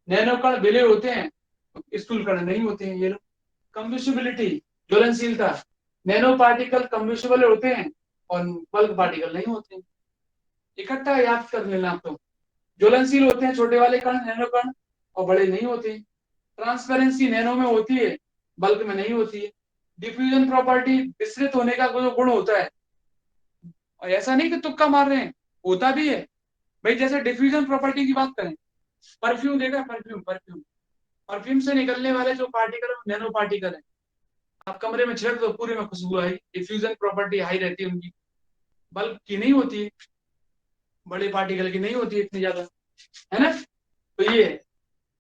Speaker 1: नैनो कण विलेय होते हैं, स्थूल कण नहीं होते हैं, ये लोग। कंबिसिबिलिटी, ज्वलनशीलता, नैनो पार्टिकल कंबिसिबल होते हैं और बल्क पार्टिकल नहीं होते हैं। इकट्ठा याद कर लेना आपको। ज्वलनशील होते हैं छोटे वाले कण, नैनो कण, और बड़े नहीं होते। ट्रांसपेरेंसी नैनो में होती है, बल्क में नहीं होती है। डिफ्यूजन प्रॉपर्टी, विस्तृत होने का जो गुण होता है, और ऐसा नहीं कि तुक्का मार रहे हैं, होता भी है भाई। जैसे डिफ्यूजन प्रॉपर्टी की बात करें, परफ्यूम देखा, परफ्यूम परफ्यूम परफ्यूम से निकलने वाले जो पार्टिकल है नैनो पार्टिकल है। आप कमरे में छिड़क दो, पूरे में खुशबू आई, डिफ्यूजन प्रॉपर्टी हाई रहती है उनकी। बल्ब की नहीं होती है, बड़े पार्टिकल की नहीं होती है इतनी ज्यादा, है ना। तो ये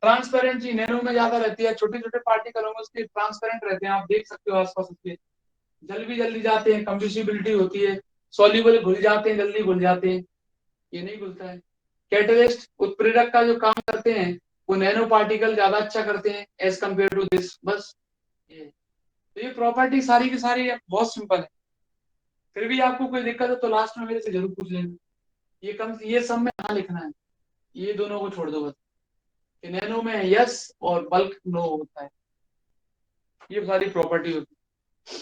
Speaker 1: ट्रांसपेरेंसी नैनो में ज्यादा रहती है, छोटे छोटे पार्टिकल होंगे उसके ट्रांसपेरेंट रहते हैं, आप देख सकते हो आसपास उसके, जल भी जल्दी जाते हैं, कंप्यूसिबिलिटी होती है, सॉल्युबल घुल जाते हैं, जल्दी घुल जाते हैं, ये नहीं घुलता है। कैटलिस्ट, उत्प्रेरक का जो काम करते हैं वो नैनो पार्टिकल ज्यादा अच्छा करते हैं एज कम्पेयर टू दिस, बस ये। तो ये प्रॉपर्टी सारी की सारी बहुत सिंपल है। फिर भी आपको कोई दिक्कत है तो लास्ट में मेरे से जरूर पूछ लेना। ये सब में हाँ लिखना है, ये दोनों को छोड़ दो बस, कि नैनो में यस और बल्क नो होता है, ये सारी प्रॉपर्टी होती है।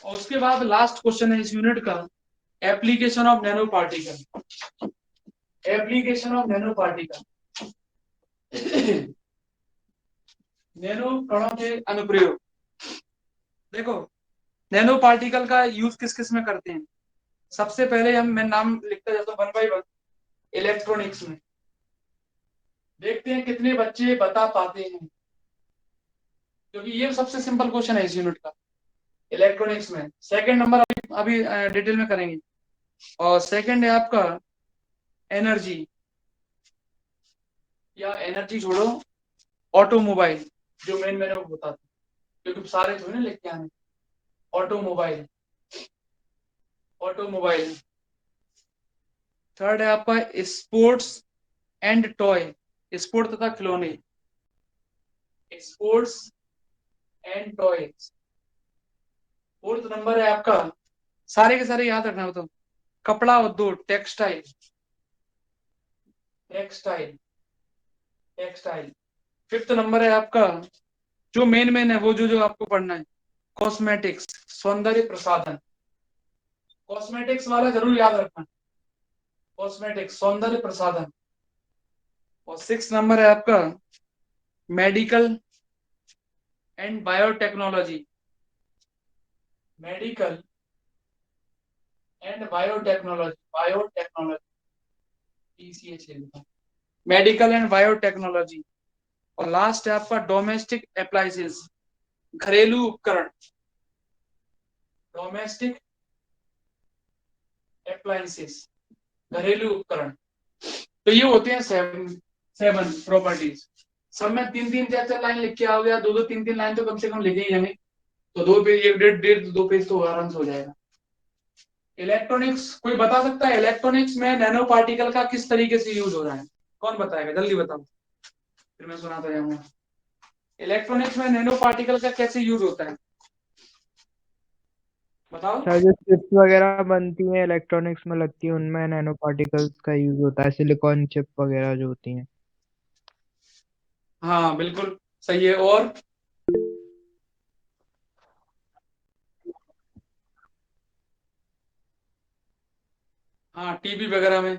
Speaker 1: और उसके बाद लास्ट क्वेश्चन है इस यूनिट का, application of nano particle. Application of nano particle, nano कणों के अनुप्रयोग। देखो, नैनो पार्टिकल का यूज किस किस में करते हैं। सबसे पहले मैं नाम लिखता जाता हूँ वन बाय वन। इलेक्ट्रॉनिक्स में, देखते हैं कितने बच्चे बता पाते हैं, क्योंकि ये सबसे सिंपल क्वेश्चन है इस यूनिट का। इलेक्ट्रॉनिक्स में सेकंड नंबर, अभी डिटेल में करेंगे। और सेकंड है आपका एनर्जी, या एनर्जी छोड़ो, ऑटोमोबाइल, जो मेन मैंने वो बता था, क्योंकि सारे थोड़े लिख के आने। Automobile, automobile. थर्ड है आपका स्पोर्ट्स एंड टॉय, स्पोर्ट तथा खिलौने, sports and toys. Fourth number है आपका, सारे के सारे याद रखना हो तो, कपड़ा उद्योग, textile, textile, textile. Fifth number है आपका, जो मेन है वो जो आपको पढ़ना है, कॉस्मेटिक्स, सौंदर्य प्रसाधन। कॉस्मेटिक्स वाला जरूर याद रखना, कॉस्मेटिक्स सौंदर्य प्रसाधन। और सिक्स नंबर है आपका medical and biotechnology, medical and biotechnology, biotechnology, medical and biotechnology. और लास्ट है आपका डोमेस्टिक अप्लायंसेस, घरेलू उपकरण, डोमेस्टिक अप्लायंसेस, घरेलू उपकरण। तो ये होते हैं सेवन, सेवन प्रॉपर्टीज। सब में तीन तीन चार चार लाइन लिख के आओगे, या दो दो तीन तीन लाइन तो कम से कम लिखे ही जाएंगे, तो दो पेज, एक डेढ़ डेढ़ दो पेज तो आराम से हो जाएगा। इलेक्ट्रॉनिक्स, कोई बता सकता है इलेक्ट्रॉनिक्स में नैनो पार्टिकल का किस तरीके से यूज हो रहा है? कौन बताएगा, जल्दी बताओ, फिर मैं सुनाता जाऊंगा। इलेक्ट्रॉनिक्स में नैनो पार्टिकल का कैसे यूज होता है, बताओ।
Speaker 3: सर जो चिप्स वगैरह बनती हैं इलेक्ट्रॉनिक्स में लगती है उनमें नैनो पार्टिकल्स का यूज होता है, सिलिकॉन चिप वगैरह जो होती हैं।
Speaker 1: हाँ बिल्कुल सही है। और हाँ टीवी वगैरह में,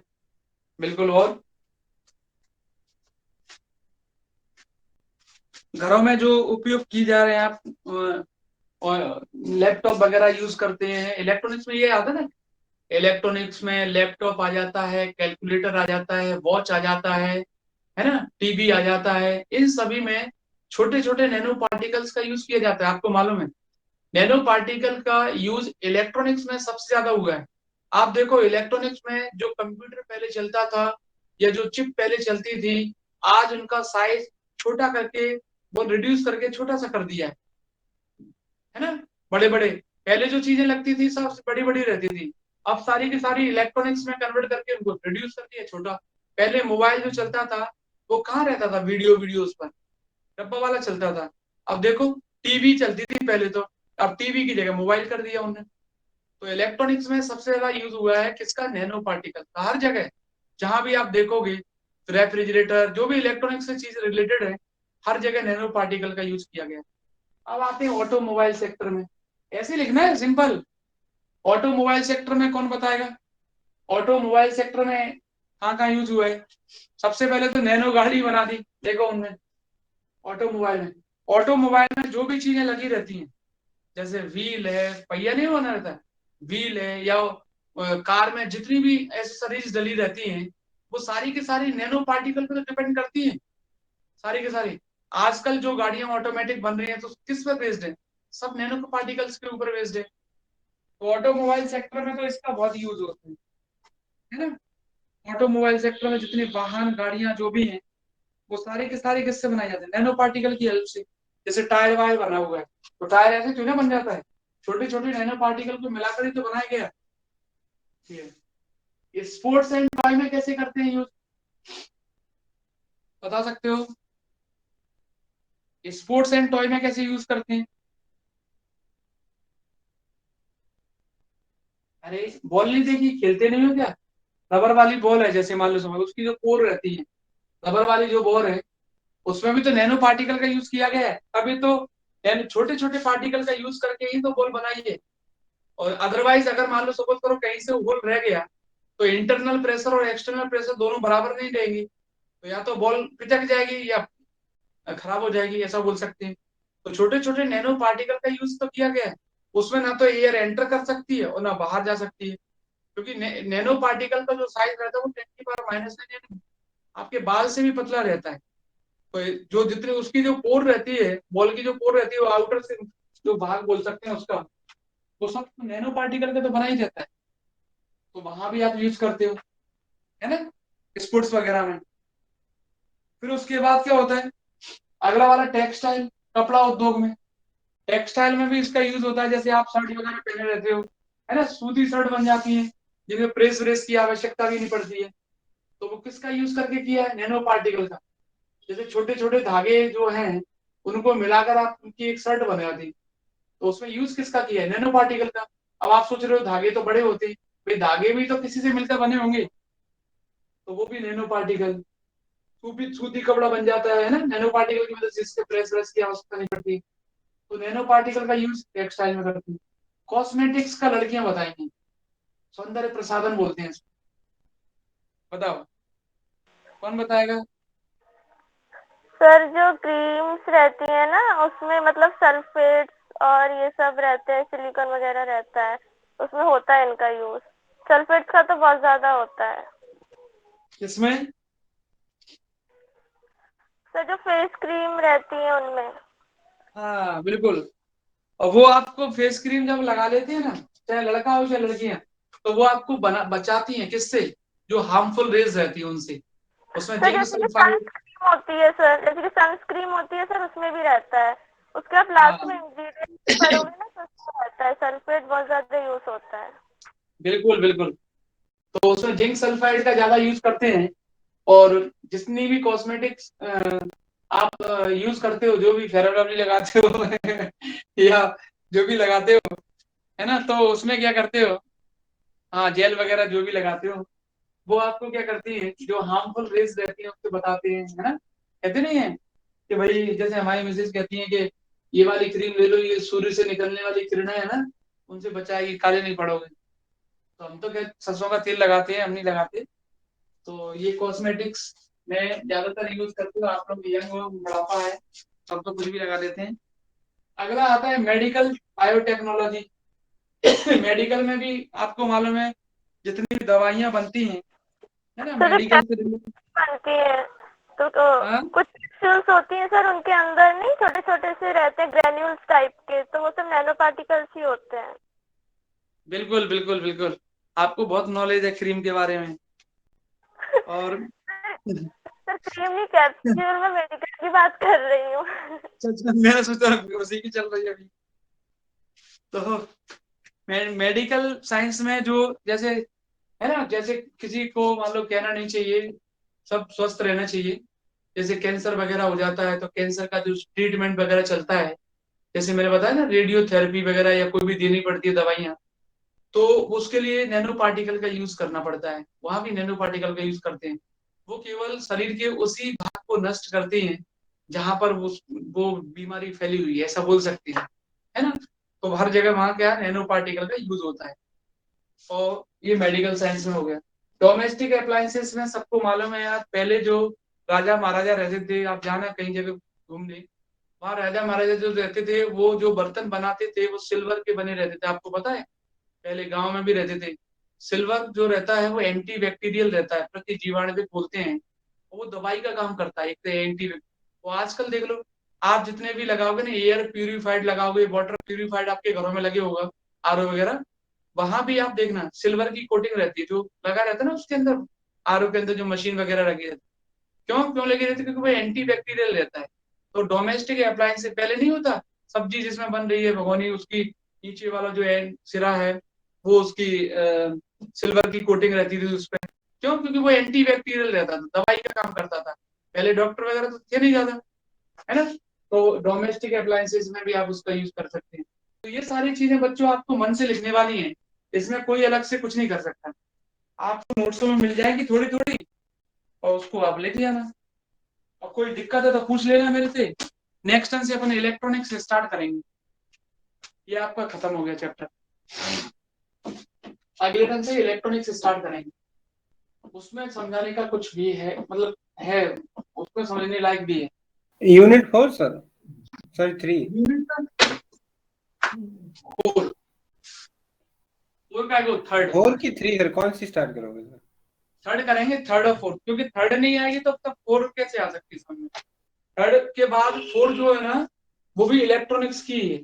Speaker 1: बिल्कुल। और घरों में जो उपयोग की जा रहे हैं आप, और लैपटॉप वगैरह यूज करते हैं इलेक्ट्रॉनिक्स में, ये आता है ना। इलेक्ट्रॉनिक्स में लैपटॉप आ जाता है, कैलकुलेटर आ जाता है, वॉच आ जाता है ना, टीवी आ जाता है। इन सभी में छोटे छोटे नैनो पार्टिकल्स का यूज किया जाता है, आपको मालूम है। नैनो पार्टिकल का यूज इलेक्ट्रॉनिक्स में सबसे ज्यादा हुआ है। आप देखो इलेक्ट्रॉनिक्स में जो कंप्यूटर पहले चलता था, या जो चिप पहले चलती थी, आज उनका साइज छोटा करके, वो रिड्यूस करके छोटा सा कर दिया है ना। बड़े बड़े पहले जो चीजें लगती थी सब बड़ी बड़ी रहती थी, अब सारी की सारी इलेक्ट्रॉनिक्स में कन्वर्ट करके उनको रिड्यूस कर दिया छोटा। पहले मोबाइल जो चलता था वो कहाँ रहता था, वीडियोस पर डब्बा वाला चलता था। अब देखो टीवी चलती थी पहले तो, अब टीवी की जगह मोबाइल कर दिया उन्होंने। तो इलेक्ट्रॉनिक्स में सबसे ज्यादा यूज हुआ है किसका, नैनो पार्टिकल का। हर जगह जहां भी आप देखोगे, रेफ्रिजरेटर, जो भी इलेक्ट्रॉनिक्स से चीज रिलेटेड है, हर जगह नैनो पार्टिकल का यूज किया गया। अब आते हैं ऑटोमोबाइल सेक्टर में। ऐसे ही लिखना है सिंपल। ऑटोमोबाइल सेक्टर में कौन बताएगा, ऑटोमोबाइल सेक्टर में कहाँ कहाँ यूज हुआ है। सबसे पहले तो नैनो गाड़ी बना दी, देखो उनमें ऑटोमोबाइल में। ऑटोमोबाइल में जो भी चीजें लगी रहती हैं, जैसे व्हील है, पहिया नहीं बना रहता है, व्हील है, या कार में जितनी भी एसेसरीज डली रहती हैं, वो सारी की सारी नैनो पार्टिकल पे तो डिपेंड करती हैं, सारी की सारी। आजकल जो गाड़ियां ऑटोमेटिक बन रही हैं तो किस पर बेस्ड है, सब नैनो पार्टिकल्स के ऊपर बेस्ड है। तो ऑटोमोबाइल सेक्टर में तो इसका बहुत यूज होता है ना। ऑटोमोबाइल सेक्टर में जितनी वाहन गाड़ियां जो भी हैं, वो सारे के सारे किससे बनाए जाते हैं, नैनो पार्टिकल की हेल्प से। जैसे टायर वायर बना हुआ है, तो टायर ऐसे क्यों ना बन जाता है, छोटे छोटे नैनो पार्टिकल को मिलाकर ही तो बनाया गया है। ये स्पोर्ट्स एंड टॉय में कैसे करते हैं यूज, बता सकते हो, स्पोर्ट्स एंड टॉय में कैसे यूज करते हैं। अरे बॉल नहीं देखी, खेलते नहीं हो क्या, रबर वाली बॉल है, जैसे मान लो समझ, उसकी जो कोर रहती है, रबर वाली जो बॉल है, उसमें भी तो नैनो पार्टिकल का यूज किया गया है। तभी तो छोटे छोटे पार्टिकल का यूज करके ही तो बॉल बनाई है। और अदरवाइज अगर मान लो सपोज करो कहीं से होल रह गया, तो इंटरनल प्रेशर और एक्सटर्नल प्रेशर दोनों बराबर नहीं रहेंगी, तो या तो बॉल पिचक जाएगी या खराब हो जाएगी, ऐसा बोल सकते हैं। तो छोटे छोटे नैनो पार्टिकल का यूज तो किया गया है। उसमें ना तो एयर एंटर कर सकती है और ना बाहर जा सकती है, क्योंकि नैनो पार्टिकल का जो साइज रहता है वो 10⁻⁻⁹ आपके बाल से भी पतला रहता है। तो जो जितनी उसकी जो पोर रहती है, बॉल की जो पोर रहती है, वो आउटर से जो भाग बोल सकते हैं उसका, वो सब नैनो पार्टिकल का तो बना ही रहता है। तो वहां भी आप यूज करते हो, है ना, स्पोर्ट्स वगैरह में। फिर उसके बाद क्या होता है, अगला वाला टेक्सटाइल, कपड़ा उद्योग में। टेक्सटाइल में भी इसका यूज होता है, जैसे आप शर्ट वगैरह पहने रहते हो, है ना, सूती शर्ट बन जाती है, जिसमें प्रेस व्रेस की आवश्यकता भी नहीं पड़ती है। तो वो किसका यूज करके किया है, नैनो पार्टिकल का। जैसे छोटे छोटे धागे जो हैं, उनको मिलाकर आप उनकी एक शर्ट बना दी, तो उसमें यूज किसका किया है, नैनो पार्टिकल का। अब आप सोच रहे हो धागे तो बड़े होते हैं, भाई धागे भी तो किसी से मिलकर बने होंगे, तो वो भी नैनो पार्टिकल। सूती सूती कपड़ा बन जाता है ना, नैनो पार्टिकल की वजह से, इसके प्रेस व्रेस की आवश्यकता नहीं पड़ती। तो नैनो पार्टिकल का यूज टेक्सटाइल में करती है। कॉस्मेटिक्स का लड़कियां बताएंगी, सौंदर्य प्रसाधन बोलते हैं इसको। बताओ कौन बताएगा।
Speaker 2: सर जो क्रीम्स रहती है ना, उसमें मतलब सल्फेट्स और ये सब रहते हैं, सिलिकॉन वगैरह रहता है, उसमें होता है इनका यूज। सल्फेट्स का तो बहुत ज्यादा होता है।
Speaker 1: किसमें।
Speaker 2: सर जो फेस क्रीम रहती है उनमें।
Speaker 1: हाँ बिल्कुल। और वो आपको फेस क्रीम जब लगा लेते हैं ना, चाहे लड़का हो चाहे लड़कियां, तो वो आपको बना बचाती हैं किससे, जो हार्मफुल रेज रहती है उनसे। उसमें
Speaker 2: सर
Speaker 1: जिंक
Speaker 2: जैसे कि
Speaker 1: सल्फाइड।
Speaker 2: सनस्क्रीम होती है सर, जैसे कि सनस्क्रीम होती है सर, उसमें भी रहता है। उसके आप लास्ट में
Speaker 1: हाँ
Speaker 2: इंग्रेडिएंट्स पढ़ोगे ना, तो उसमें रहता है सल्फेट, बहुत ज्यादा यूज होता है।
Speaker 1: बिल्कुल बिल्कुल। तो उसमें जिंक सल्फाइड का ज्यादा यूज करते हैं। और जितनी भी कॉस्मेटिक्स आप यूज करते हो, जो भी फेयर एंड लवली लगाते हो या जो भी लगाते हो, है ना, तो उसमें क्या करते हो, हाँ जेल वगैरह जो भी लगाते हो, वो आपको क्या करती है, जो हार्मफुल रेज रहती है उसको बताते हैं, है ना। कहते नहीं है कि भाई, जैसे हमारी मिसेज कहती है कि ये वाली क्रीम ले लो, ये सूर्य से निकलने वाली किरणें है ना, उनसे बचाएगी, काले नहीं पड़ोगे। तो हम तो क्या सरसों का तेल लगाते हैं, हम नहीं लगाते। तो ये कॉस्मेटिक्स में ज्यादातर यूज करते हो आप लोग, यंग हो, बुढ़ापा है, सब तो कुछ भी लगा देते हैं। अगला आता है मेडिकल बायोटेक्नोलॉजी। मेडिकल में भी आपको मालूम है, जितनी भी दवाइयां बनती हैं, है ना,
Speaker 2: सर जो
Speaker 1: मेडिकल से रिलेटेड।
Speaker 2: बनती है, तो
Speaker 1: हाँ
Speaker 2: कुछ कैप्सूल्स होती हैं सर, उनके अंदर नहीं छोटे छोटे से रहते हैं ग्रेन्यूल्स टाइप के, तो वो सब नैनो पार्टिकल्स ही होते हैं।
Speaker 1: बिल्कुल बिल्कुल बिल्कुल। आपको बहुत नॉलेज है क्रीम के बारे में। और
Speaker 2: सर क्रीम नहीं, कैप्सूल, मैं मेडिकल की बात कर रही हूँ।
Speaker 1: मैंने सोचा उसी की चल रही है अभी। तो मेडिकल साइंस में जो जैसे है ना, जैसे किसी को मान लो कहना नहीं चाहिए, सब स्वस्थ रहना चाहिए। जैसे कैंसर वगैरह हो जाता है तो कैंसर का जो ट्रीटमेंट वगैरह चलता है, जैसे मैंने बताया ना रेडियोथेरेपी वगैरह या कोई भी देनी पड़ती है दवाइयाँ, तो उसके लिए नैनो पार्टिकल का यूज करना पड़ता है, वहां भी नैनो पार्टिकल का यूज करते हैं। वो केवल शरीर के उसी भाग को नष्ट करते हैं जहां पर वो बीमारी फैली हुई है, ऐसा बोल सकते हैं, है ना। तो हर जगह वहां क्या नैनो पार्टिकल का यूज होता है। और ये मेडिकल साइंस में हो गया। डोमेस्टिक अप्लायंसेस में सबको मालूम है यार, पहले जो राजा महाराजा रहते थे, आप जाना कहीं जगह घूमने, वहां राजा महाराजा जो रहते थे वो जो बर्तन बनाते थे वो सिल्वर के बने रहते थे, आपको पता है। पहले गांव में भी रहते थे। सिल्वर जो रहता है वो एंटी बैक्टीरियल रहता है, प्रति जीवाणु बोलते हैं। वो दवाई का काम करता है, एक तो एंटी। वो आजकल देख लो, आप जितने भी लगाओगे ना, एयर प्यूरिफाइड लगाओगे, वाटर प्यूरिफाइड आपके घरों में लगे होगा, आरओ वगैरह, वहां भी आप देखना सिल्वर की कोटिंग रहती है, जो लगा रहता है ना उसके अंदर, आरओ के अंदर जो मशीन वगैरह लगी रहती है। क्यों क्यों लगी रहती है? क्योंकि वो एंटी बैक्टीरियल रहता है। तो डोमेस्टिक अप्लायंस से पहले नहीं होता, सब्जी जिसमें बन रही है भगोनी, उसकी नीचे वाला जो है सिरा है, वो उसकी सिल्वर की कोटिंग रहती थी उस पर। क्यों? क्योंकि वो एंटी बैक्टीरियल रहता था, दवाई का काम करता था। पहले डॉक्टर वगैरह तो थे नहीं ज्यादा, है ना। तो डोमेस्टिक अप्लायंसेस में भी आप उसका यूज कर सकते हैं। तो ये सारी चीजें बच्चों आपको मन से लिखने वाली हैं, इसमें कोई अलग से कुछ नहीं कर सकता। आपको नोट्सों में मिल जाएगी थोड़ी थोड़ी, और उसको आप लिख लेना। और कोई दिक्कत है तो पूछ लेना मेरे से। नेक्स्ट टर्न से अपन इलेक्ट्रॉनिक्स से स्टार्ट करेंगे, ये आपका खत्म हो गया चैप्टर। अगले टर्न से इलेक्ट्रॉनिक्स स्टार्ट करेंगे। उसमें समझाने का कुछ भी है, मतलब है, उसको समझने लायक भी है।
Speaker 4: Unit 4 sir, sorry 3।
Speaker 1: यूनिट 4, 4 का वो थर्ड।
Speaker 4: 4 की 3 सर, कौन सी स्टार्ट करोगे सर?
Speaker 1: थर्ड करेंगे, थर्ड और फोर्थ, क्योंकि थर्ड नहीं आएगी तो अब तक फोर्थ कैसे आ सकती है समझ में। थर्ड के बाद फोर्थ जो है ना, वो भी इलेक्ट्रॉनिक्स की है।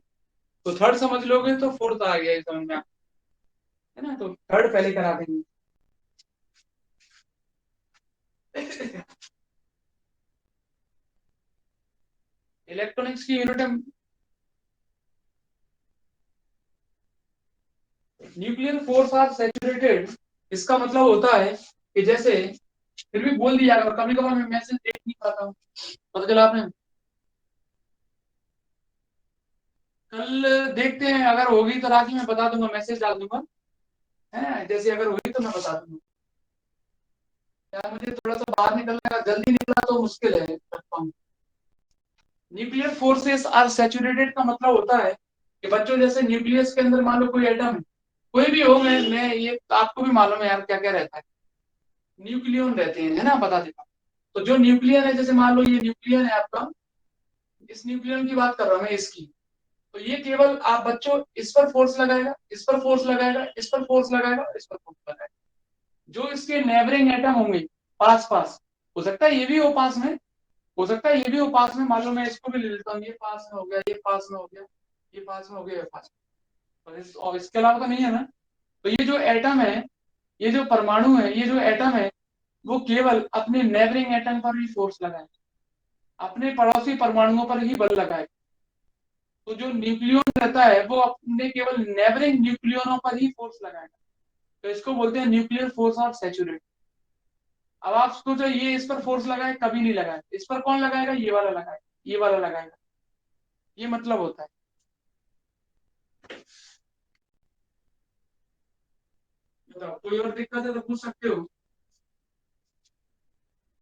Speaker 1: तो थर्ड समझ लोगे तो फोर्थ आ गया समझ में, है ना। तो थर्ड पहले करा देंगे। इलेक्ट्रॉनिक्स की यूनिट है न्यूक्लियर फोर्स आर सैचुरेटेड। इसका मतलब होता है कि जैसे, फिर भी बोल दिया अगर कभी कभार मैं मैसेज देख नहीं पाता हूँ, पता चला आपने। कल देखते हैं, अगर होगी तो रात ही मैं बता दूंगा, मैसेज डाल दूंगा, है जैसे अगर हुई तो मैं बता दूंगा। यार मुझे थोड़ा सा बाहर निकलने का, जल्दी निकला तो मुश्किल है confirm. Nuclear forces are saturated का मतलब होता है कि बच्चों जैसे न्यूक्लियस के अंदर मान लो कोई एटम है, कोई भी हो, मैं ये आपको भी मालूम है यार क्या क्या रहता है। न्यूक्लियन रहते हैं, है ना, बता देता हूँ। तो जो न्यूक्लियन है, जैसे मान लो ये न्यूक्लियन है आपका, इस न्यूक्लियन की बात कर रहा हूँ मैं, इसकी। तो ये केवल आप बच्चों इस पर फोर्स लगाएगा, इस पर फोर्स लगाएगा, इस पर फोर्स लगाएगा, इस पर फोर्स लगाएगा। जो इसके नेबरिंग एटम होंगे, पास पास, हो सकता है ये भी हो पास में, हो सकता है ये भी हो पास में, मान लो मैं इसको भी ले लेता हूँ, ये पास में हो गया, ये पास में हो गया, ये पास में हो गया, ये पास में, और इसके अलावा तो नहीं है ना। तो ये जो एटम है, ये जो परमाणु है, ये जो एटम है, वो केवल अपने नेबरिंग एटम पर ही फोर्स लगाए, अपने पड़ोसी परमाणुओं पर ही बल लगाए। तो जो न्यूक्लियन रहता है वो अपने केवल नेबरिंग न्यूक्लियनों पर ही फोर्स लगाएगा। तो इसको बोलते हैं न्यूक्लियर फोर्स ऑफ सैचुरेट। अब आप सोचो ये इस पर फोर्स लगाए, कभी नहीं लगाए, इस पर कौन लगाएगा, ये वाला लगाएगा, ये वाला लगाएगा, ये मतलब होता है। बताओ, कोई और दिक्कत है तो पूछ सकते हो।